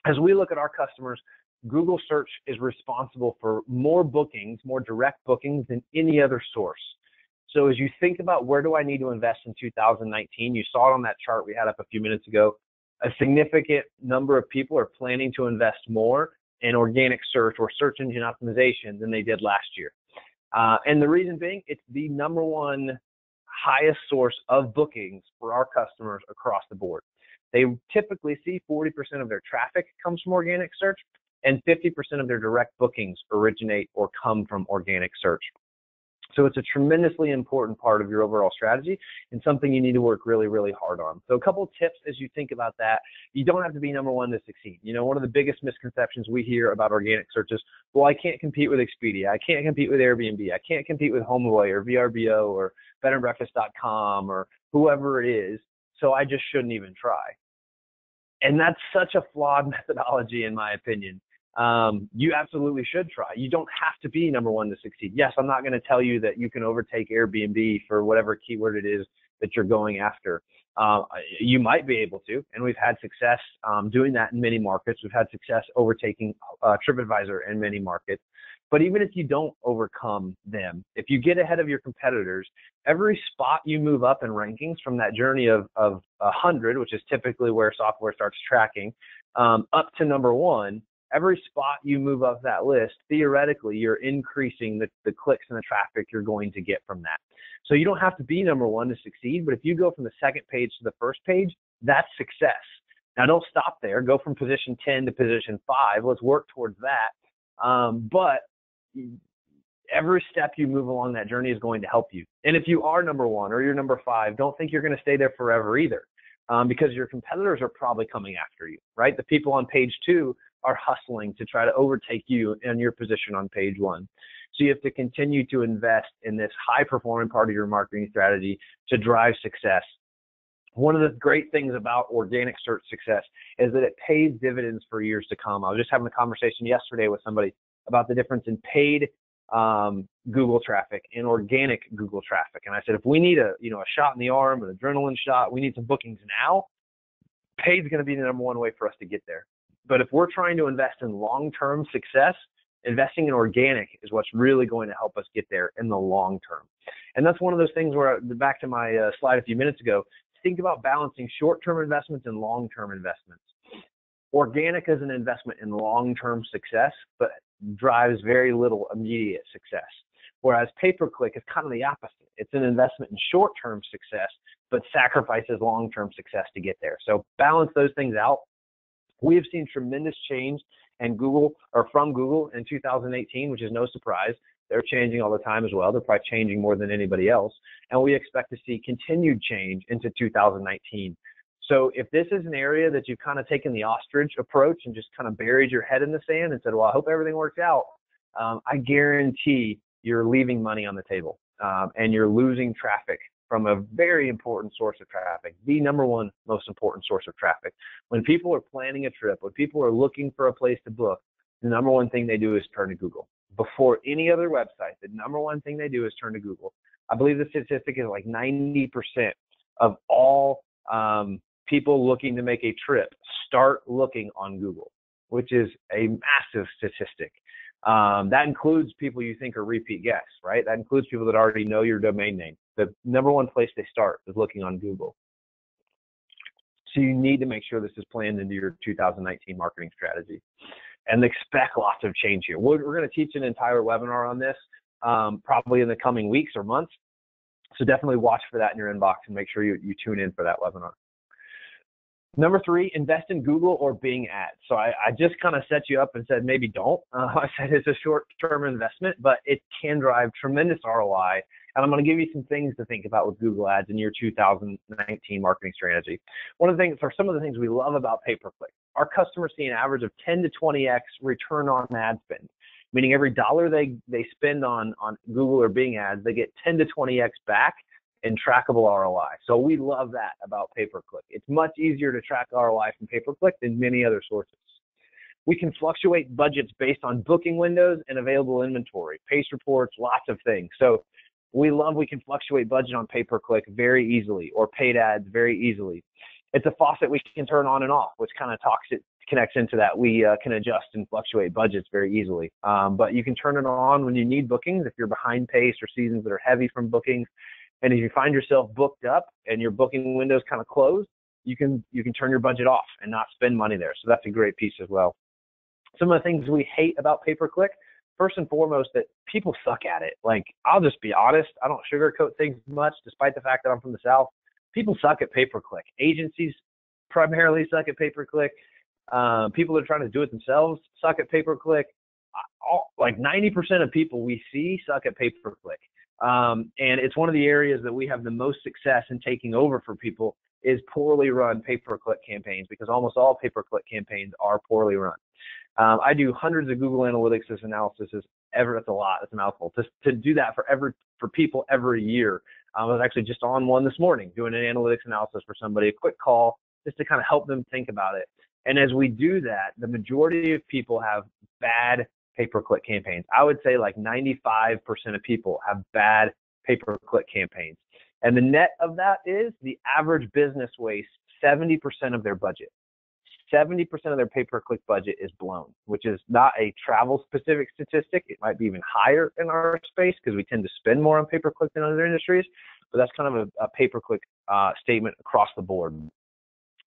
as we look at our customers, Google search is responsible for more bookings, more direct bookings than any other source. So as you think about where do I need to invest in 2019, you saw it on that chart we had up a few minutes ago, a significant number of people are planning to invest more in organic search or search engine optimization than they did last year. And the reason being, it's the number one highest source of bookings for our customers across the board. They typically see 40% of their traffic comes from organic search, and 50% of their direct bookings originate or come from organic search. So it's a tremendously important part of your overall strategy and something you need to work really, really hard on. So a couple of tips as you think about that. You don't have to be number one to succeed. You know, one of the biggest misconceptions we hear about organic search is, well, I can't compete with Expedia. I can't compete with Airbnb. I can't compete with HomeAway or VRBO or bedandbreakfast.com or whoever it is, so I just shouldn't even try. And that's such a flawed methodology, in my opinion. You absolutely should try. You don't have to be number one to succeed. Yes, I'm not going to tell you that you can overtake Airbnb for whatever keyword it is that you're going after. You might be able to, and we've had success doing that in many markets. We've had success overtaking TripAdvisor in many markets. But even if you don't overcome them, if you get ahead of your competitors, every spot you move up in rankings from that journey of 100, which is typically where software starts tracking, up to number one, every spot you move up that list, theoretically, you're increasing the clicks and the traffic you're going to get from that. So you don't have to be number one to succeed, but if you go from the second page to the first page, that's success. Now, don't stop there. Go from position 10 to position 5. Let's work towards that. But every step you move along that journey is going to help you. And if you are number one or you're number 5, don't think you're going to stay there forever either, because your competitors are probably coming after you, right? The people on page 2 are hustling to try to overtake you in your position on page 1. So you have to continue to invest in this high-performing part of your marketing strategy to drive success. One of the great things about organic search success is that it pays dividends for years to come. I was just having a conversation yesterday with somebody about the difference in paid Google traffic and organic Google traffic. And I said, if we need a shot in the arm, an adrenaline shot, we need some bookings now, paid is going to be the number one way for us to get there. But if we're trying to invest in long-term success, investing in organic is what's really going to help us get there in the long term. And that's one of those things where, back to my slide a few minutes ago, think about balancing short-term investments and long-term investments. Organic is an investment in long-term success, but drives very little immediate success. Whereas pay-per-click is kind of the opposite. It's an investment in short-term success, but sacrifices long-term success to get there. So balance those things out. We have seen tremendous change in Google, or from Google, in 2018, which is no surprise. They're changing all the time as well. They're probably changing more than anybody else. And we expect to see continued change into 2019. So if this is an area that you've kind of taken the ostrich approach and just kind of buried your head in the sand and said, well, I hope everything works out, I guarantee you're leaving money on the table, and you're losing traffic from a very important source of traffic, the number one most important source of traffic. When people are planning a trip, when people are looking for a place to book, the number one thing they do is turn to Google. Before any other website, the number one thing they do is turn to Google. I believe the statistic is like 90% of all people looking to make a trip start looking on Google, which is a massive statistic. That includes people you think are repeat guests, right? That includes people that already know your domain name. The number one place they start is looking on Google. So you need to make sure this is planned into your 2019 marketing strategy, and expect lots of change here. We're going to teach an entire webinar on this probably in the coming weeks or months. So definitely watch for that in your inbox and make sure you tune in for that webinar. Number 3, invest in Google or Bing ads. So I just kind of set you up and said maybe don't. I said it's a short-term investment, but it can drive tremendous ROI. And I'm going to give you some things to think about with Google ads in your 2019 marketing strategy. One of the things, or some of the things we love about pay-per-click, our customers see an average of 10 to 20x return on ad spend, meaning every dollar they spend on Google or Bing ads, they get 10 to 20x back in trackable ROI. So we love that about pay-per-click. It's much easier to track ROI from pay-per-click than many other sources. We can fluctuate budgets based on booking windows and available inventory, pace reports, lots of things. So we can fluctuate budget on pay-per-click very easily, or paid ads very easily. It's a faucet we can turn on and off, which kind of connects into that. We can adjust and fluctuate budgets very easily. But you can turn it on when you need bookings, if you're behind pace or seasons that are heavy from bookings. And if you find yourself booked up and your booking window's kind of closed, you can turn your budget off and not spend money there. So that's a great piece as well. Some of the things we hate about pay-per-click, first and foremost, that people suck at it. Like, I'll just be honest. I don't sugarcoat things much, despite the fact that I'm from the South. People suck at pay-per-click. Agencies primarily suck at pay-per-click. People that are trying to do it themselves suck at pay-per-click. Like 90% of people we see suck at pay-per-click. And it's one of the areas that we have the most success in taking over for people is poorly run pay-per-click campaigns, because almost all pay-per-click campaigns are poorly run. I do hundreds of Google Analytics analysis that's a lot, that's a mouthful. To do that for people every year. I was actually just on one this morning doing an analytics analysis for somebody, a quick call, just to kind of help them think about it. And as we do that, the majority of people have bad pay-per-click campaigns. I would say like 95% of people have bad pay-per-click campaigns. And the net of that is the average business wastes 70% of their budget. 70% of their pay-per-click budget is blown, which is not a travel-specific statistic. It might be even higher in our space because we tend to spend more on pay-per-click than other industries, but that's kind of a pay-per-click statement across the board.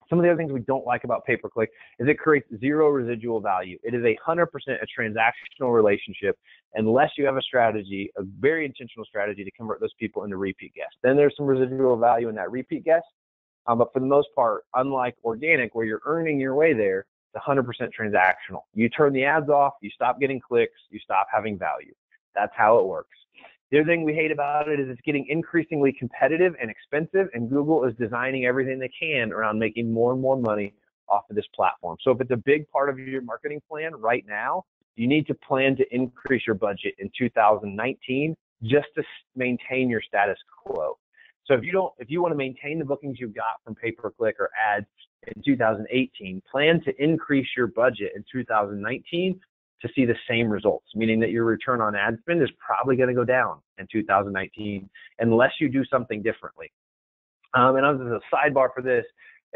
Some of the other things we don't like about pay-per-click is it creates zero residual value. It is 100% a transactional relationship unless you have a strategy, a very intentional strategy to convert those people into repeat guests. Then there's some residual value in that repeat guest. But for the most part, unlike organic, where you're earning your way there, it's 100% transactional. You turn the ads off, you stop getting clicks, you stop having value. That's how it works. The other thing we hate about it is it's getting increasingly competitive and expensive, and Google is designing everything they can around making more and more money off of this platform. So if it's a big part of your marketing plan right now, you need to plan to increase your budget in 2019 just to maintain your status quo. So if you want to maintain the bookings you got from pay-per-click or ads in 2018, plan to increase your budget in 2019 to see the same results, meaning that your return on ad spend is probably going to go down in 2019 unless you do something differently. And as a sidebar for this,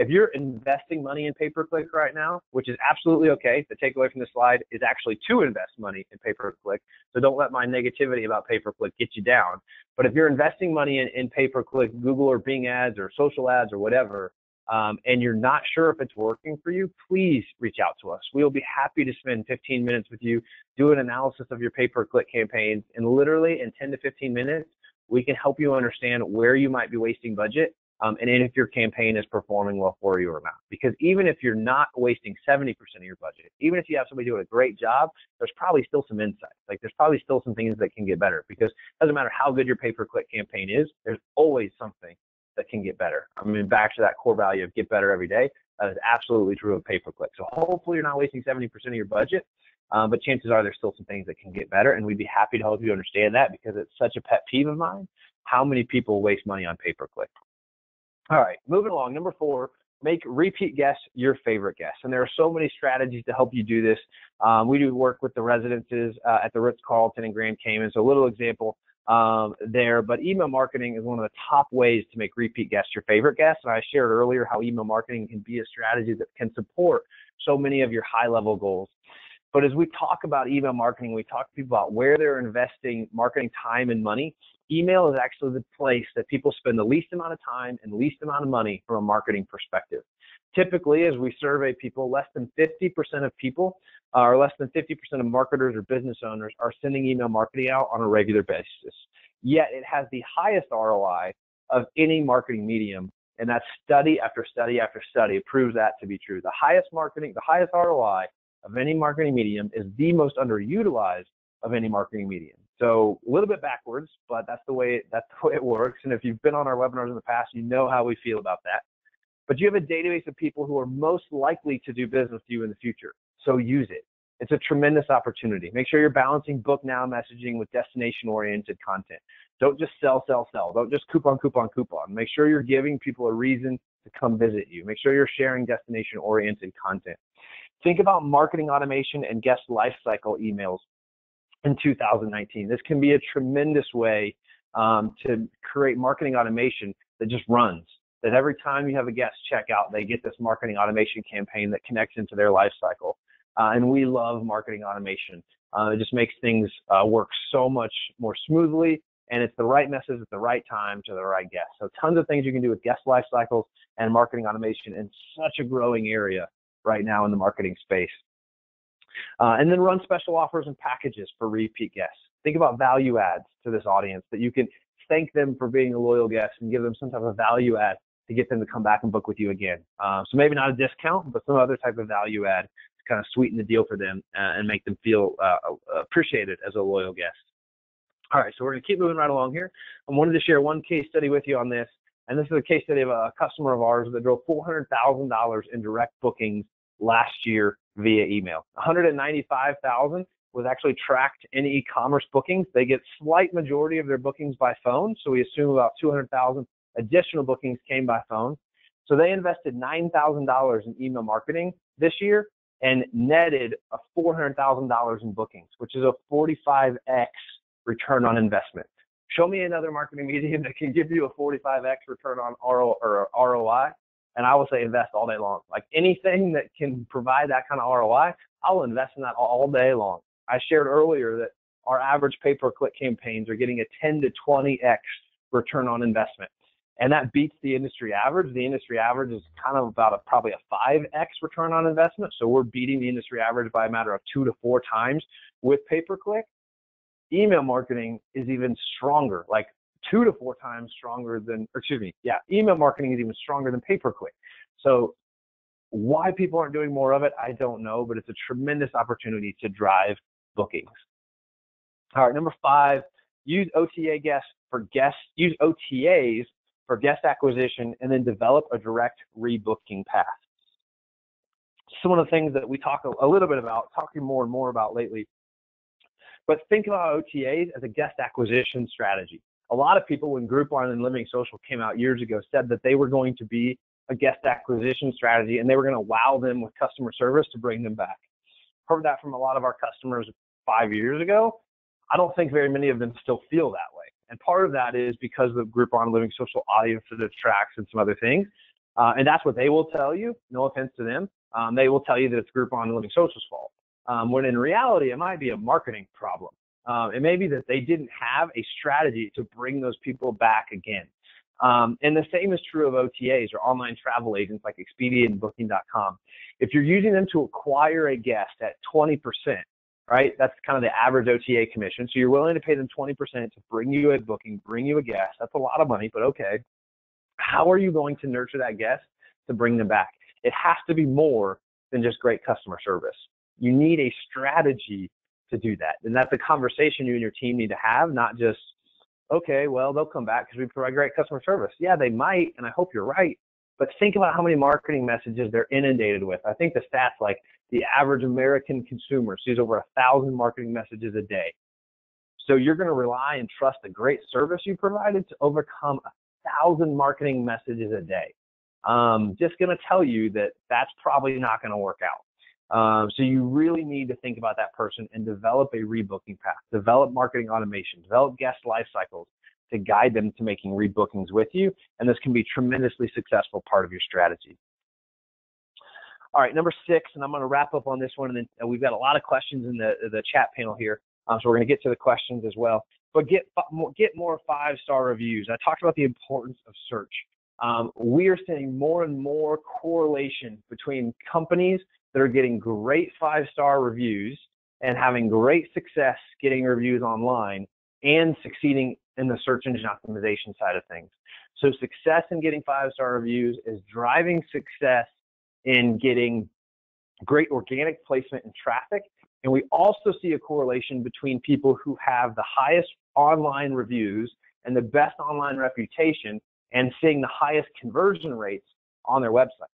if you're investing money in pay-per-click right now, which is absolutely okay, the takeaway from this slide is actually to invest money in pay-per-click. So don't let my negativity about pay-per-click get you down. But if you're investing money in pay-per-click, Google or Bing ads or social ads or whatever, and you're not sure if it's working for you, please reach out to us. We'll be happy to spend 15 minutes with you, do an analysis of your pay-per-click campaigns, and literally in 10 to 15 minutes, we can help you understand where you might be wasting budget and if your campaign is performing well for you or not. Because even if you're not wasting 70% of your budget, even if you have somebody doing a great job, there's probably still some insights. Like there's probably still some things that can get better, because it doesn't matter how good your pay-per-click campaign is, there's always something that can get better. I mean, back to that core value of get better every day. That is absolutely true of pay-per-click. So hopefully you're not wasting 70% of your budget, but chances are there's still some things that can get better, and we'd be happy to help you understand that, because it's such a pet peeve of mine, how many people waste money on pay-per-click. All right, moving along. Number 4, make repeat guests your favorite guests. And there are so many strategies to help you do this. We do work with the residences at the Ritz-Carlton and Grand Cayman. So a little example there, but email marketing is one of the top ways to make repeat guests your favorite guests. And I shared earlier how email marketing can be a strategy that can support so many of your high-level goals. But as we talk about email marketing, we talk to people about where they're investing marketing time and money. Email is actually the place that people spend the least amount of time and least amount of money from a marketing perspective. Typically, as we survey people, less than 50% of people, or less than 50% of marketers or business owners are sending email marketing out on a regular basis. Yet it has the highest ROI of any marketing medium, and that's study after study after study proves that to be true. The highest ROI of any marketing medium is the most underutilized of any marketing medium. So a little bit backwards, but that's the way it works. And if you've been on our webinars in the past, you know how we feel about that. But you have a database of people who are most likely to do business with you in the future. So use it. It's a tremendous opportunity. Make sure you're balancing book now messaging with destination-oriented content. Don't just sell, sell, sell. Don't just coupon, coupon, coupon. Make sure you're giving people a reason to come visit you. Make sure you're sharing destination-oriented content. Think about marketing automation and guest lifecycle emails in 2019. This can be a tremendous way to create marketing automation that just runs, that every time you have a guest check out, they get this marketing automation campaign that connects into their life cycle. And we love marketing automation. It just makes things work so much more smoothly, and it's the right message at the right time to the right guest. So tons of things you can do with guest life cycles and marketing automation in such a growing area right now in the marketing space. And then run special offers and packages for repeat guests. Think about value adds to this audience that you can thank them for being a loyal guest and give them some type of value add to get them to come back and book with you again. So maybe not a discount, but some other type of value add to kind of sweeten the deal for them and make them feel appreciated as a loyal guest. All right, so we're going to keep moving right along here. I wanted to share one case study with you on this. And this is a case study of a customer of ours that drove $400,000 in direct bookings last year via email. $195,000 was actually tracked in e-commerce bookings. They get slight majority of their bookings by phone, so we assume about 200,000 additional bookings came by phone. So they invested $9,000 in email marketing this year and netted a $400,000 in bookings, which is a 45x return on investment. Show me another marketing medium that can give you a 45x return on ROI, and I will say invest all day long. Like anything that can provide that kind of ROI, I will invest in that all day long. I shared earlier that our average pay-per-click campaigns are getting a 10 to 20x return on investment, and that beats the industry average. The industry average is kind of about probably a 5x return on investment, so we're beating the industry average by a matter of 2 to 4 times with pay-per-click. Email marketing is even stronger, like 2 to 4 times stronger than, email marketing is even stronger than pay-per-click. So why people aren't doing more of it, I don't know, but it's a tremendous opportunity to drive bookings. All right, number 5, use OTAs for guest acquisition, and then develop a direct rebooking path. Some of the things that we talk a little bit about, talking more and more about lately. But think about OTAs as a guest acquisition strategy. A lot of people, when Groupon and Living Social came out years ago, said that they were going to be a guest acquisition strategy and they were going to wow them with customer service to bring them back. Heard that from a lot of our customers 5 years ago. I don't think very many of them still feel that way. And part of that is because of the Groupon and Living Social audience that it attracts and some other things. And that's what they will tell you. No offense to them. They will tell you that it's Groupon and Living Social's fault. When in reality, it might be a marketing problem. It may be that they didn't have a strategy to bring those people back again. And the same is true of OTAs or online travel agents like Expedia and Booking.com. If you're using them to acquire a guest at 20%, right, that's kind of the average OTA commission. So you're willing to pay them 20% to bring you a booking, bring you a guest. That's a lot of money, but okay. How are you going to nurture that guest to bring them back? It has to be more than just great customer service. You need a strategy to do that. And that's a conversation you and your team need to have, not just, okay, well, they'll come back because we provide great customer service. Yeah, they might, and I hope you're right. But think about how many marketing messages they're inundated with. I think the stats, like the average American consumer sees over 1,000 marketing messages a day. So you're going to rely and trust the great service you provided to overcome 1,000 marketing messages a day. Just going to tell you that that's probably not going to work out. So you really need to think about that person and develop a rebooking path, develop marketing automation, develop guest life cycles to guide them to making rebookings with you. And this can be a tremendously successful part of your strategy. All right, number 6, and I'm going to wrap up on this one. And then we've got a lot of questions in the chat panel here. So we're going to get to the questions as well. But get more 5-star reviews. I talked about the importance of search. We are seeing more and more correlation between companies that are getting great 5-star reviews and having great success getting reviews online and succeeding in the search engine optimization side of things. So success in getting 5-star reviews is driving success in getting great organic placement and traffic. And we also see a correlation between people who have the highest online reviews and the best online reputation and seeing the highest conversion rates on their website.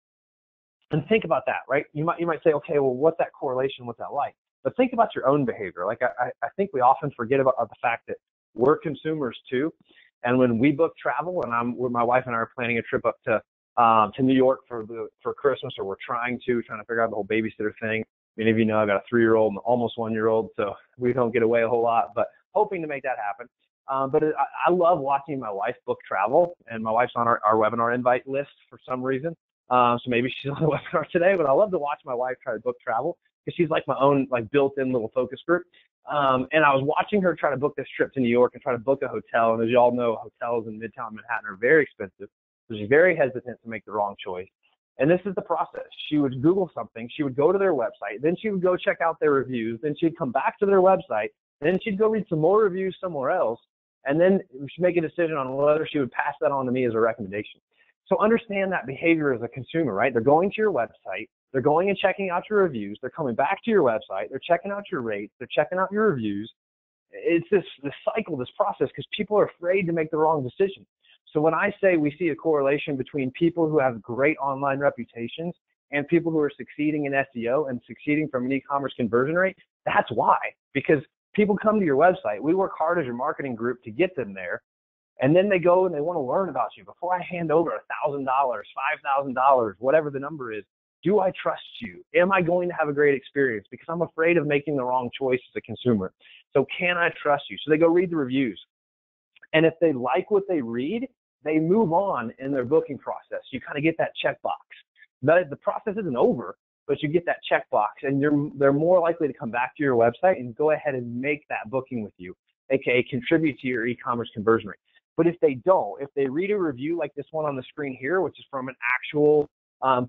And think about that, right? You might say, okay, well, what's that correlation? What's that like? But think about your own behavior. Like I think we often forget about the fact that we're consumers too. And when we book travel, and my wife and I are planning a trip up to New York for Christmas, or we're trying to figure out the whole babysitter thing. Many of you know I've got a 3-year-old and almost 1-year-old, so we don't get away a whole lot, but hoping to make that happen. But I love watching my wife book travel, and my wife's on our webinar invite list for some reason. So maybe she's on the webinar today, but I love to watch my wife try to book travel because she's like my own built-in little focus group. And I was watching her try to book this trip to New York and try to book a hotel. And as you all know, hotels in Midtown Manhattan are very expensive. So she's very hesitant to make the wrong choice. And this is the process. She would Google something. She would go to their website. Then she would go check out their reviews. Then she'd come back to their website. Then she'd go read some more reviews somewhere else. And then she'd make a decision on whether she would pass that on to me as a recommendation. So understand that behavior as a consumer, right? They're going to your website. They're going and checking out your reviews. They're coming back to your website. They're checking out your rates. They're checking out your reviews. It's this cycle, this process, because people are afraid to make the wrong decision. So when I say we see a correlation between people who have great online reputations and people who are succeeding in SEO and succeeding from an e-commerce conversion rate, that's why. Because people come to your website. We work hard as your marketing group to get them there. And then they go and they want to learn about you. Before I hand over $1,000, $5,000, whatever the number is, do I trust you? Am I going to have a great experience? Because I'm afraid of making the wrong choice as a consumer. So can I trust you? So they go read the reviews. And if they like what they read, they move on in their booking process. You kind of get that checkbox. The process isn't over, but you get that checkbox, and they're more likely to come back to your website and go ahead and make that booking with you, aka contribute to your e-commerce conversion rate. But if they don't, if they read a review like this one on the screen here, which is from an actual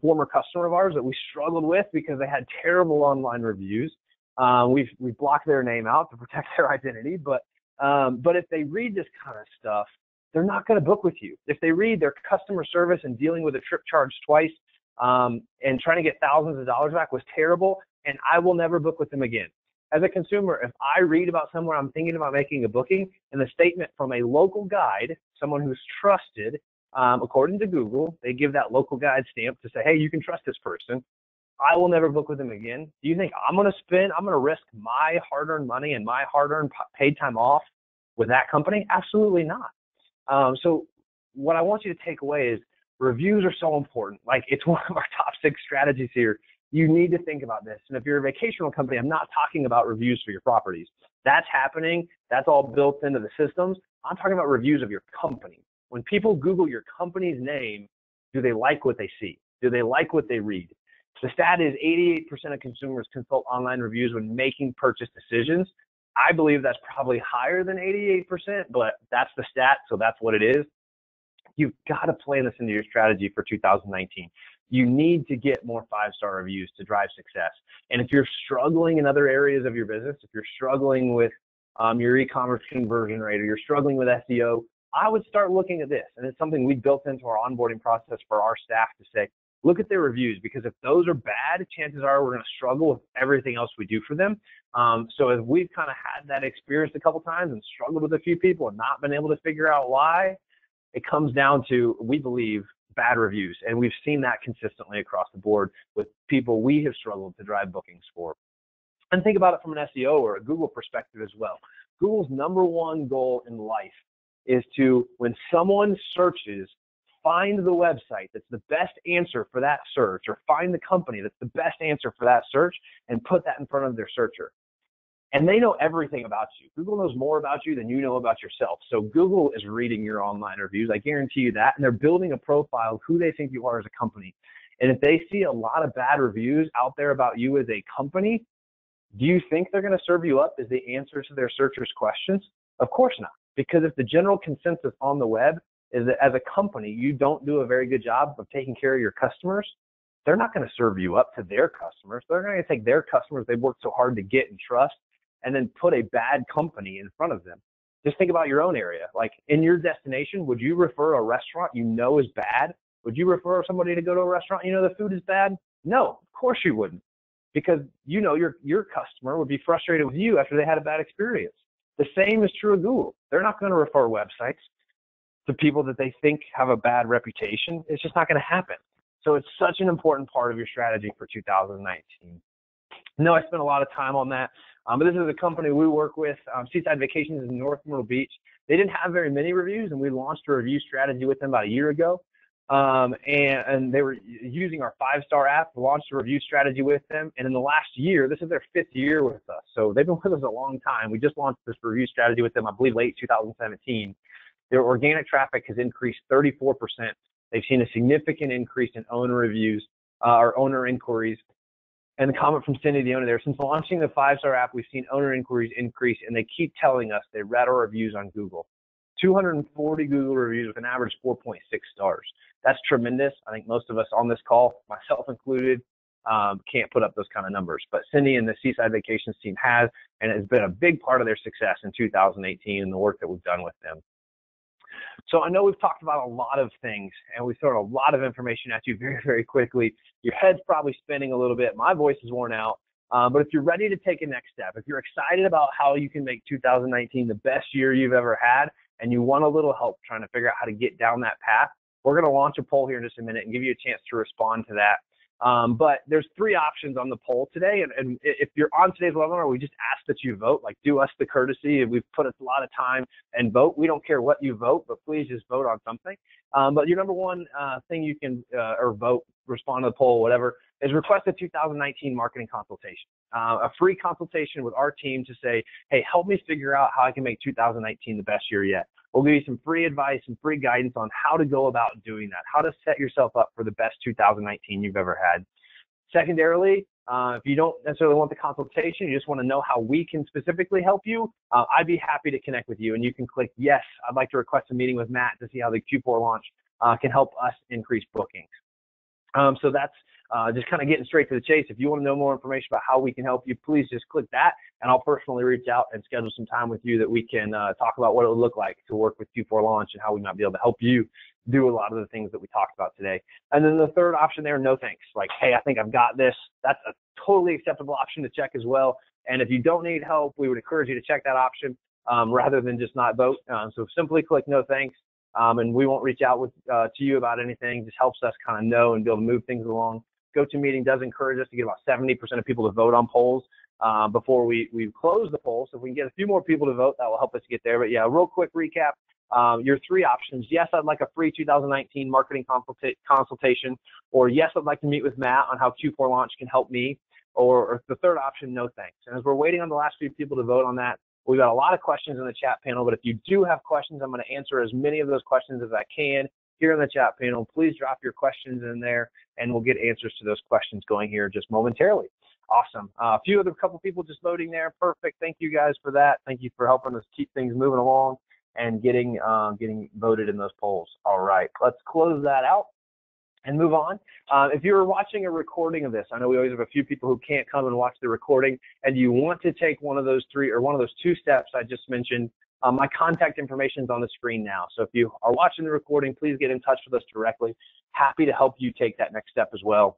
former customer of ours that we struggled with because they had terrible online reviews, we've blocked their name out to protect their identity. But if they read this kind of stuff, they're not going to book with you. If they read their customer service and dealing with a trip charge twice and trying to get thousands of dollars back was terrible, and I will never book with them again. As a consumer, if I read about somewhere I'm thinking about making a booking and the statement from a local guide, someone who's trusted, according to Google, they give that local guide stamp to say, hey, you can trust this person, I will never book with them again. Do you think I'm going to risk my hard-earned money and my hard-earned paid time off with that company? Absolutely not. So what I want you to take away is reviews are so important. Like, it's one of our top 6 strategies here. You need to think about this. And if you're a vacation rental company, I'm not talking about reviews for your properties. That's happening. That's all built into the systems. I'm talking about reviews of your company. When people Google your company's name, do they like what they see? Do they like what they read? The stat is 88% of consumers consult online reviews when making purchase decisions. I believe that's probably higher than 88%, but that's the stat, so that's what it is. You've got to plan this into your strategy for 2019. You need to get more 5-star reviews to drive success. And if you're struggling in other areas of your business, if you're struggling with your e-commerce conversion rate, or you're struggling with SEO, I would start looking at this. And it's something we built into our onboarding process for our staff to say, look at their reviews, because if those are bad, chances are we're going to struggle with everything else we do for them. So as we've kind of had that experience a couple times and struggled with a few people and not been able to figure out why, it comes down to, we believe, bad reviews. And we've seen that consistently across the board with people we have struggled to drive bookings for. And think about it from an SEO or a Google perspective as well. Google's #1 goal in life is to, when someone searches, find the website that's the best answer for that search, or find the company that's the best answer for that search, and put that in front of their searcher. And they know everything about you. Google knows more about you than you know about yourself. So Google is reading your online reviews. I guarantee you that. And they're building a profile of who they think you are as a company. And if they see a lot of bad reviews out there about you as a company, do you think they're going to serve you up as the answer to their searchers' questions? Of course not. Because if the general consensus on the web is that as a company, you don't do a very good job of taking care of your customers, they're not going to serve you up to their customers. They're going to take their customers they've worked so hard to get and trust, and then put a bad company in front of them. Just think about your own area. Like, in your destination, would you refer a restaurant you know is bad? Would you refer somebody to go to a restaurant you know the food is bad? No, of course you wouldn't. Because you know your customer would be frustrated with you after they had a bad experience. The same is true of Google. They're not going to refer websites to people that they think have a bad reputation. It's just not going to happen. So it's such an important part of your strategy for 2019. No, I spent a lot of time on that, but this is a company we work with, Seaside Vacations in North Myrtle Beach. They didn't have very many reviews, and we launched a review strategy with them about a year ago. And they were using our 5-star app, launched a review strategy with them. And in the last year, this is their 5th year with us. So they've been with us a long time. We just launched this review strategy with them, I believe, late 2017. Their organic traffic has increased 34%. They've seen a significant increase in owner reviews, or owner inquiries. And the comment from Cindy, the owner there, since launching the 5-star app, we've seen owner inquiries increase, and they keep telling us they read our reviews on Google. 240 Google reviews with an average 4.6 stars. That's tremendous. I think most of us on this call, myself included, can't put up those kind of numbers. But Cindy and the Seaside Vacations team has, and it's been a big part of their success in 2018 and the work that we've done with them. So I know we've talked about a lot of things, and we've thrown a lot of information at you very, very quickly. Your head's probably spinning a little bit. My voice is worn out. But if you're ready to take a next step, if you're excited about how you can make 2019 the best year you've ever had, and you want a little help trying to figure out how to get down that path, we're going to launch a poll here in just a minute and give you a chance to respond to that. But there's 3 options on the poll today. And if you're on today's webinar, we just ask that you vote. Like, do us the courtesy. We've put a lot of time and vote. We don't care what you vote, but please just vote on something. But your #1 thing you can, or vote, respond to the poll, whatever, is request a 2019 marketing consultation. A free consultation with our team to say, hey, help me figure out how I can make 2019 the best year yet. We'll give you some free advice and free guidance on how to go about doing that, how to set yourself up for the best 2019 you've ever had. Secondarily, if you don't necessarily want the consultation, you just want to know how we can specifically help you, I'd be happy to connect with you. And you can click, yes, I'd like to request a meeting with Matt to see how the Q4 launch can help us increase bookings. So that's just kind of getting straight to the chase. If you want to know more information about how we can help you, please just click that, and I'll personally reach out and schedule some time with you that we can talk about what it would look like to work with Q4 Launch and how we might be able to help you do a lot of the things that we talked about today. And then the third option there, no thanks. Like, hey, I think I've got this. That's a totally acceptable option to check as well. And if you don't need help, we would encourage you to check that option rather than just not vote. So simply click no thanks. And we won't reach out to you about anything. Just helps us kind of know and be able to move things along. GoToMeeting does encourage us to get about 70% of people to vote on polls before we close the poll. So if we can get a few more people to vote, that will help us get there. But yeah, real quick recap. Your 3 options. Yes, I'd like a free 2019 marketing consultation. Or yes, I'd like to meet with Matt on how Q4 Launch can help me. Or the third option, no thanks. And as we're waiting on the last few people to vote on that, we've got a lot of questions in the chat panel, but if you do have questions, I'm going to answer as many of those questions as I can here in the chat panel. Please drop your questions in there, and we'll get answers to those questions going here just momentarily. Awesome. A couple people just voting there. Perfect. Thank you guys for that. Thank you for helping us keep things moving along and getting voted in those polls. All right, let's close that out and move on. If you're watching a recording of this, I know we always have a few people who can't come and watch the recording, and you want to take one of those 3 or one of those 2 steps I just mentioned My contact information is on the screen now. So if you are watching the recording, please get in touch with us directly. Happy to help you take that next step as well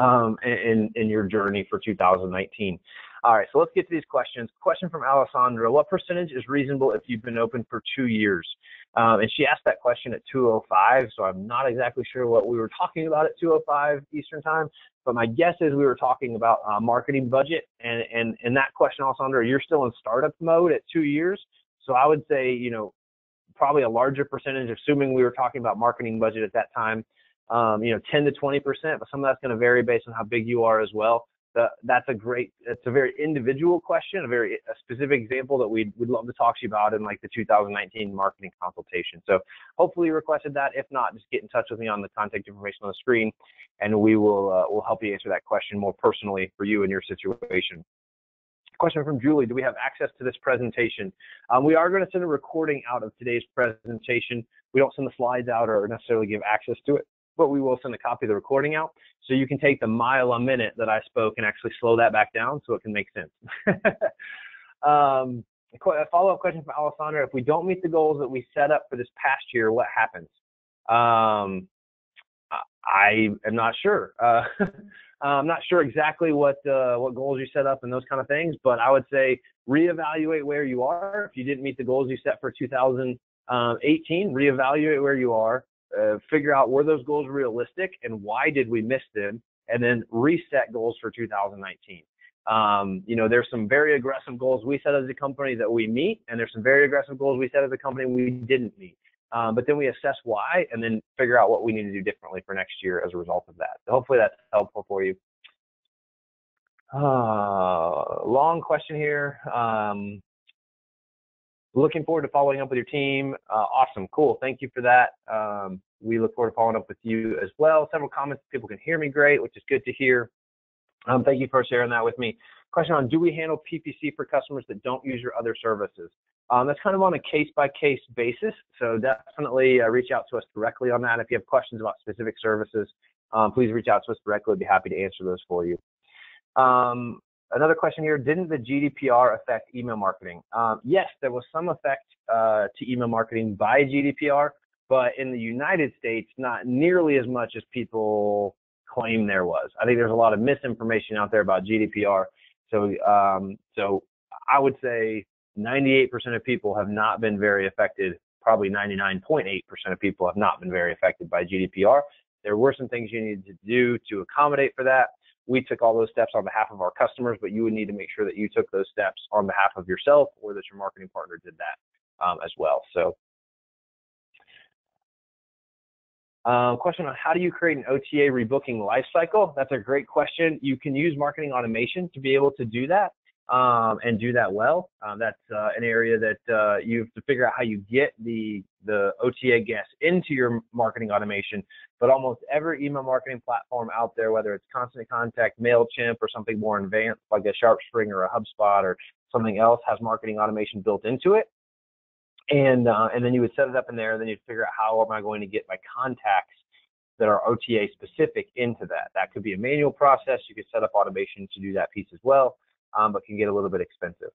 in your journey for 2019. All right, so let's get to these questions. Question from Alessandra: what percentage is reasonable if you've been open for 2 years? And she asked that question at 2:05, so I'm not exactly sure what we were talking about at 2:05 Eastern time, but my guess is we were talking about marketing budget. And in that question, Alessandra, you're still in startup mode at 2 years. So I would say, you know, probably a larger percentage, assuming we were talking about marketing budget at that time, you know, 10 to 20%, but some of that's going to vary based on how big you are as well. It's a very individual question, a specific example that we'd love to talk to you about in like the 2019 marketing consultation. So hopefully you requested that. If not, just get in touch with me on the contact information on the screen, and we'll help you answer that question more personally for you and your situation. Question from Julie: do we have access to this presentation? We are going to send a recording out of today's presentation. We don't send the slides out or necessarily give access to it, but we will send a copy of the recording out, so you can take the mile a minute that I spoke and actually slow that back down so it can make sense. A follow-up question from Alessandra: if we don't meet the goals that we set up for this past year, what happens? I am not sure. I'm not sure exactly what goals you set up and those kind of things, but I would say reevaluate where you are. If you didn't meet the goals you set for 2018, reevaluate where you are. Figure out, were those goals realistic and why did we miss them, and then reset goals for 2019. You know, there's some very aggressive goals we set as a company that we meet, and there's some very aggressive goals we set as a company we didn't meet. But then we assess why and then figure out what we need to do differently for next year as a result of that. So hopefully that's helpful for you. Long question here. Looking forward to following up with your team. Awesome, cool, thank you for that. We look forward to following up with you as well. Several comments: people can hear me great, which is good to hear. Thank you for sharing that with me. Question on: do we handle PPC for customers that don't use your other services? That's kind of on a case-by-case basis, so definitely reach out to us directly on that. If you have questions about specific services, please reach out to us directly. We'd be happy to answer those for you. Another question here: didn't the GDPR affect email marketing? Yes, there was some effect to email marketing by GDPR, but in the United States, not nearly as much as people claim there was. I think there's a lot of misinformation out there about GDPR. So I would say 98% of people have not been very affected. Probably 99.8% of people have not been very affected by GDPR. There were some things you needed to do to accommodate for that. We took all those steps on behalf of our customers, but you would need to make sure that you took those steps on behalf of yourself, or that your marketing partner did that as well. So question on: how do you create an OTA rebooking lifecycle? That's a great question. You can use marketing automation to be able to do that and do that well. That's an area that you have to figure out how you get the OTA guests into your marketing automation. But almost every email marketing platform out there, whether it's Constant Contact, MailChimp, or something more advanced like a SharpSpring or a HubSpot or something else, has marketing automation built into it. And then you would set it up in there, and then you'd figure out, how am I going to get my contacts that are OTA specific into that? That could be a manual process. You could set up automation to do that piece as well, but can get a little bit expensive.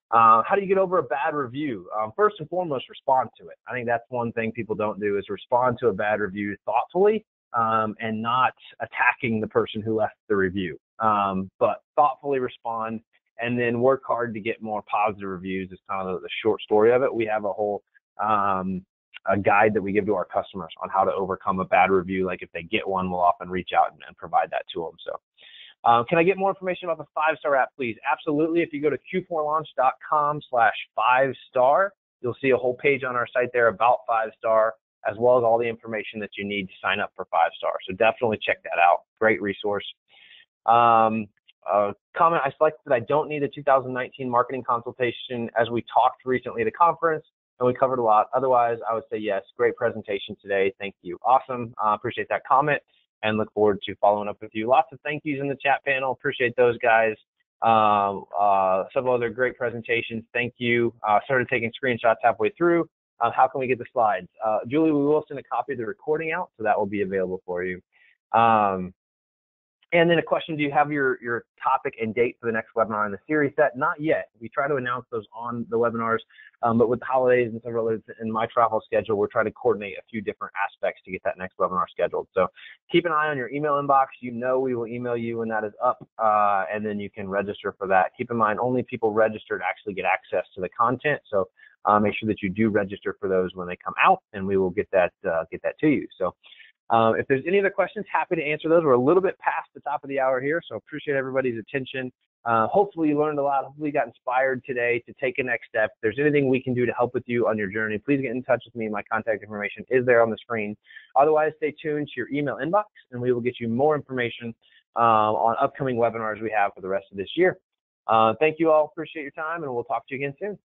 How do you get over a bad review? First and foremost, respond to it. I think that's one thing people don't do, is respond to a bad review thoughtfully, and not attacking the person who left the review, but thoughtfully respond. And then work hard to get more positive reviews is kind of the short story of it. We have a whole a guide that we give to our customers on how to overcome a bad review. Like if they get one, we'll often reach out and provide that to them. So can I get more information about the 5-star app, please? Absolutely. If you go to q4launch.com/5-star, you'll see a whole page on our site there about 5-star, as well as all the information that you need to sign up for 5-star. So definitely check that out. Great resource. Comment: I selected that I don't need a 2019 marketing consultation, as we talked recently at a conference and we covered a lot. Otherwise, I would say yes. Great presentation today. Thank you. Awesome. Appreciate that comment and look forward to following up with you. Lots of thank yous in the chat panel. Appreciate those guys. Several other great presentations. Thank you. Started taking screenshots halfway through. How can we get the slides? Julie, we will send a copy of the recording out, so that will be available for you. And then a question, do you have your topic and date for the next webinar in the series set? Not yet. We try to announce those on the webinars, but with the holidays and several others in my travel schedule, we're trying to coordinate a few different aspects to get that next webinar scheduled. So keep an eye on your email inbox. You know we will email you when that is up, and then you can register for that. Keep in mind, only people registered actually get access to the content, so make sure that you do register for those when they come out, and we will get that to you. So. If there's any other questions, happy to answer those. We're a little bit past the top of the hour here, so appreciate everybody's attention. Hopefully you learned a lot. Hopefully you got inspired today to take a next step. If there's anything we can do to help with you on your journey, please get in touch with me. My contact information is there on the screen. Otherwise, stay tuned to your email inbox, and we will get you more information on upcoming webinars we have for the rest of this year. Thank you all. Appreciate your time, and we'll talk to you again soon.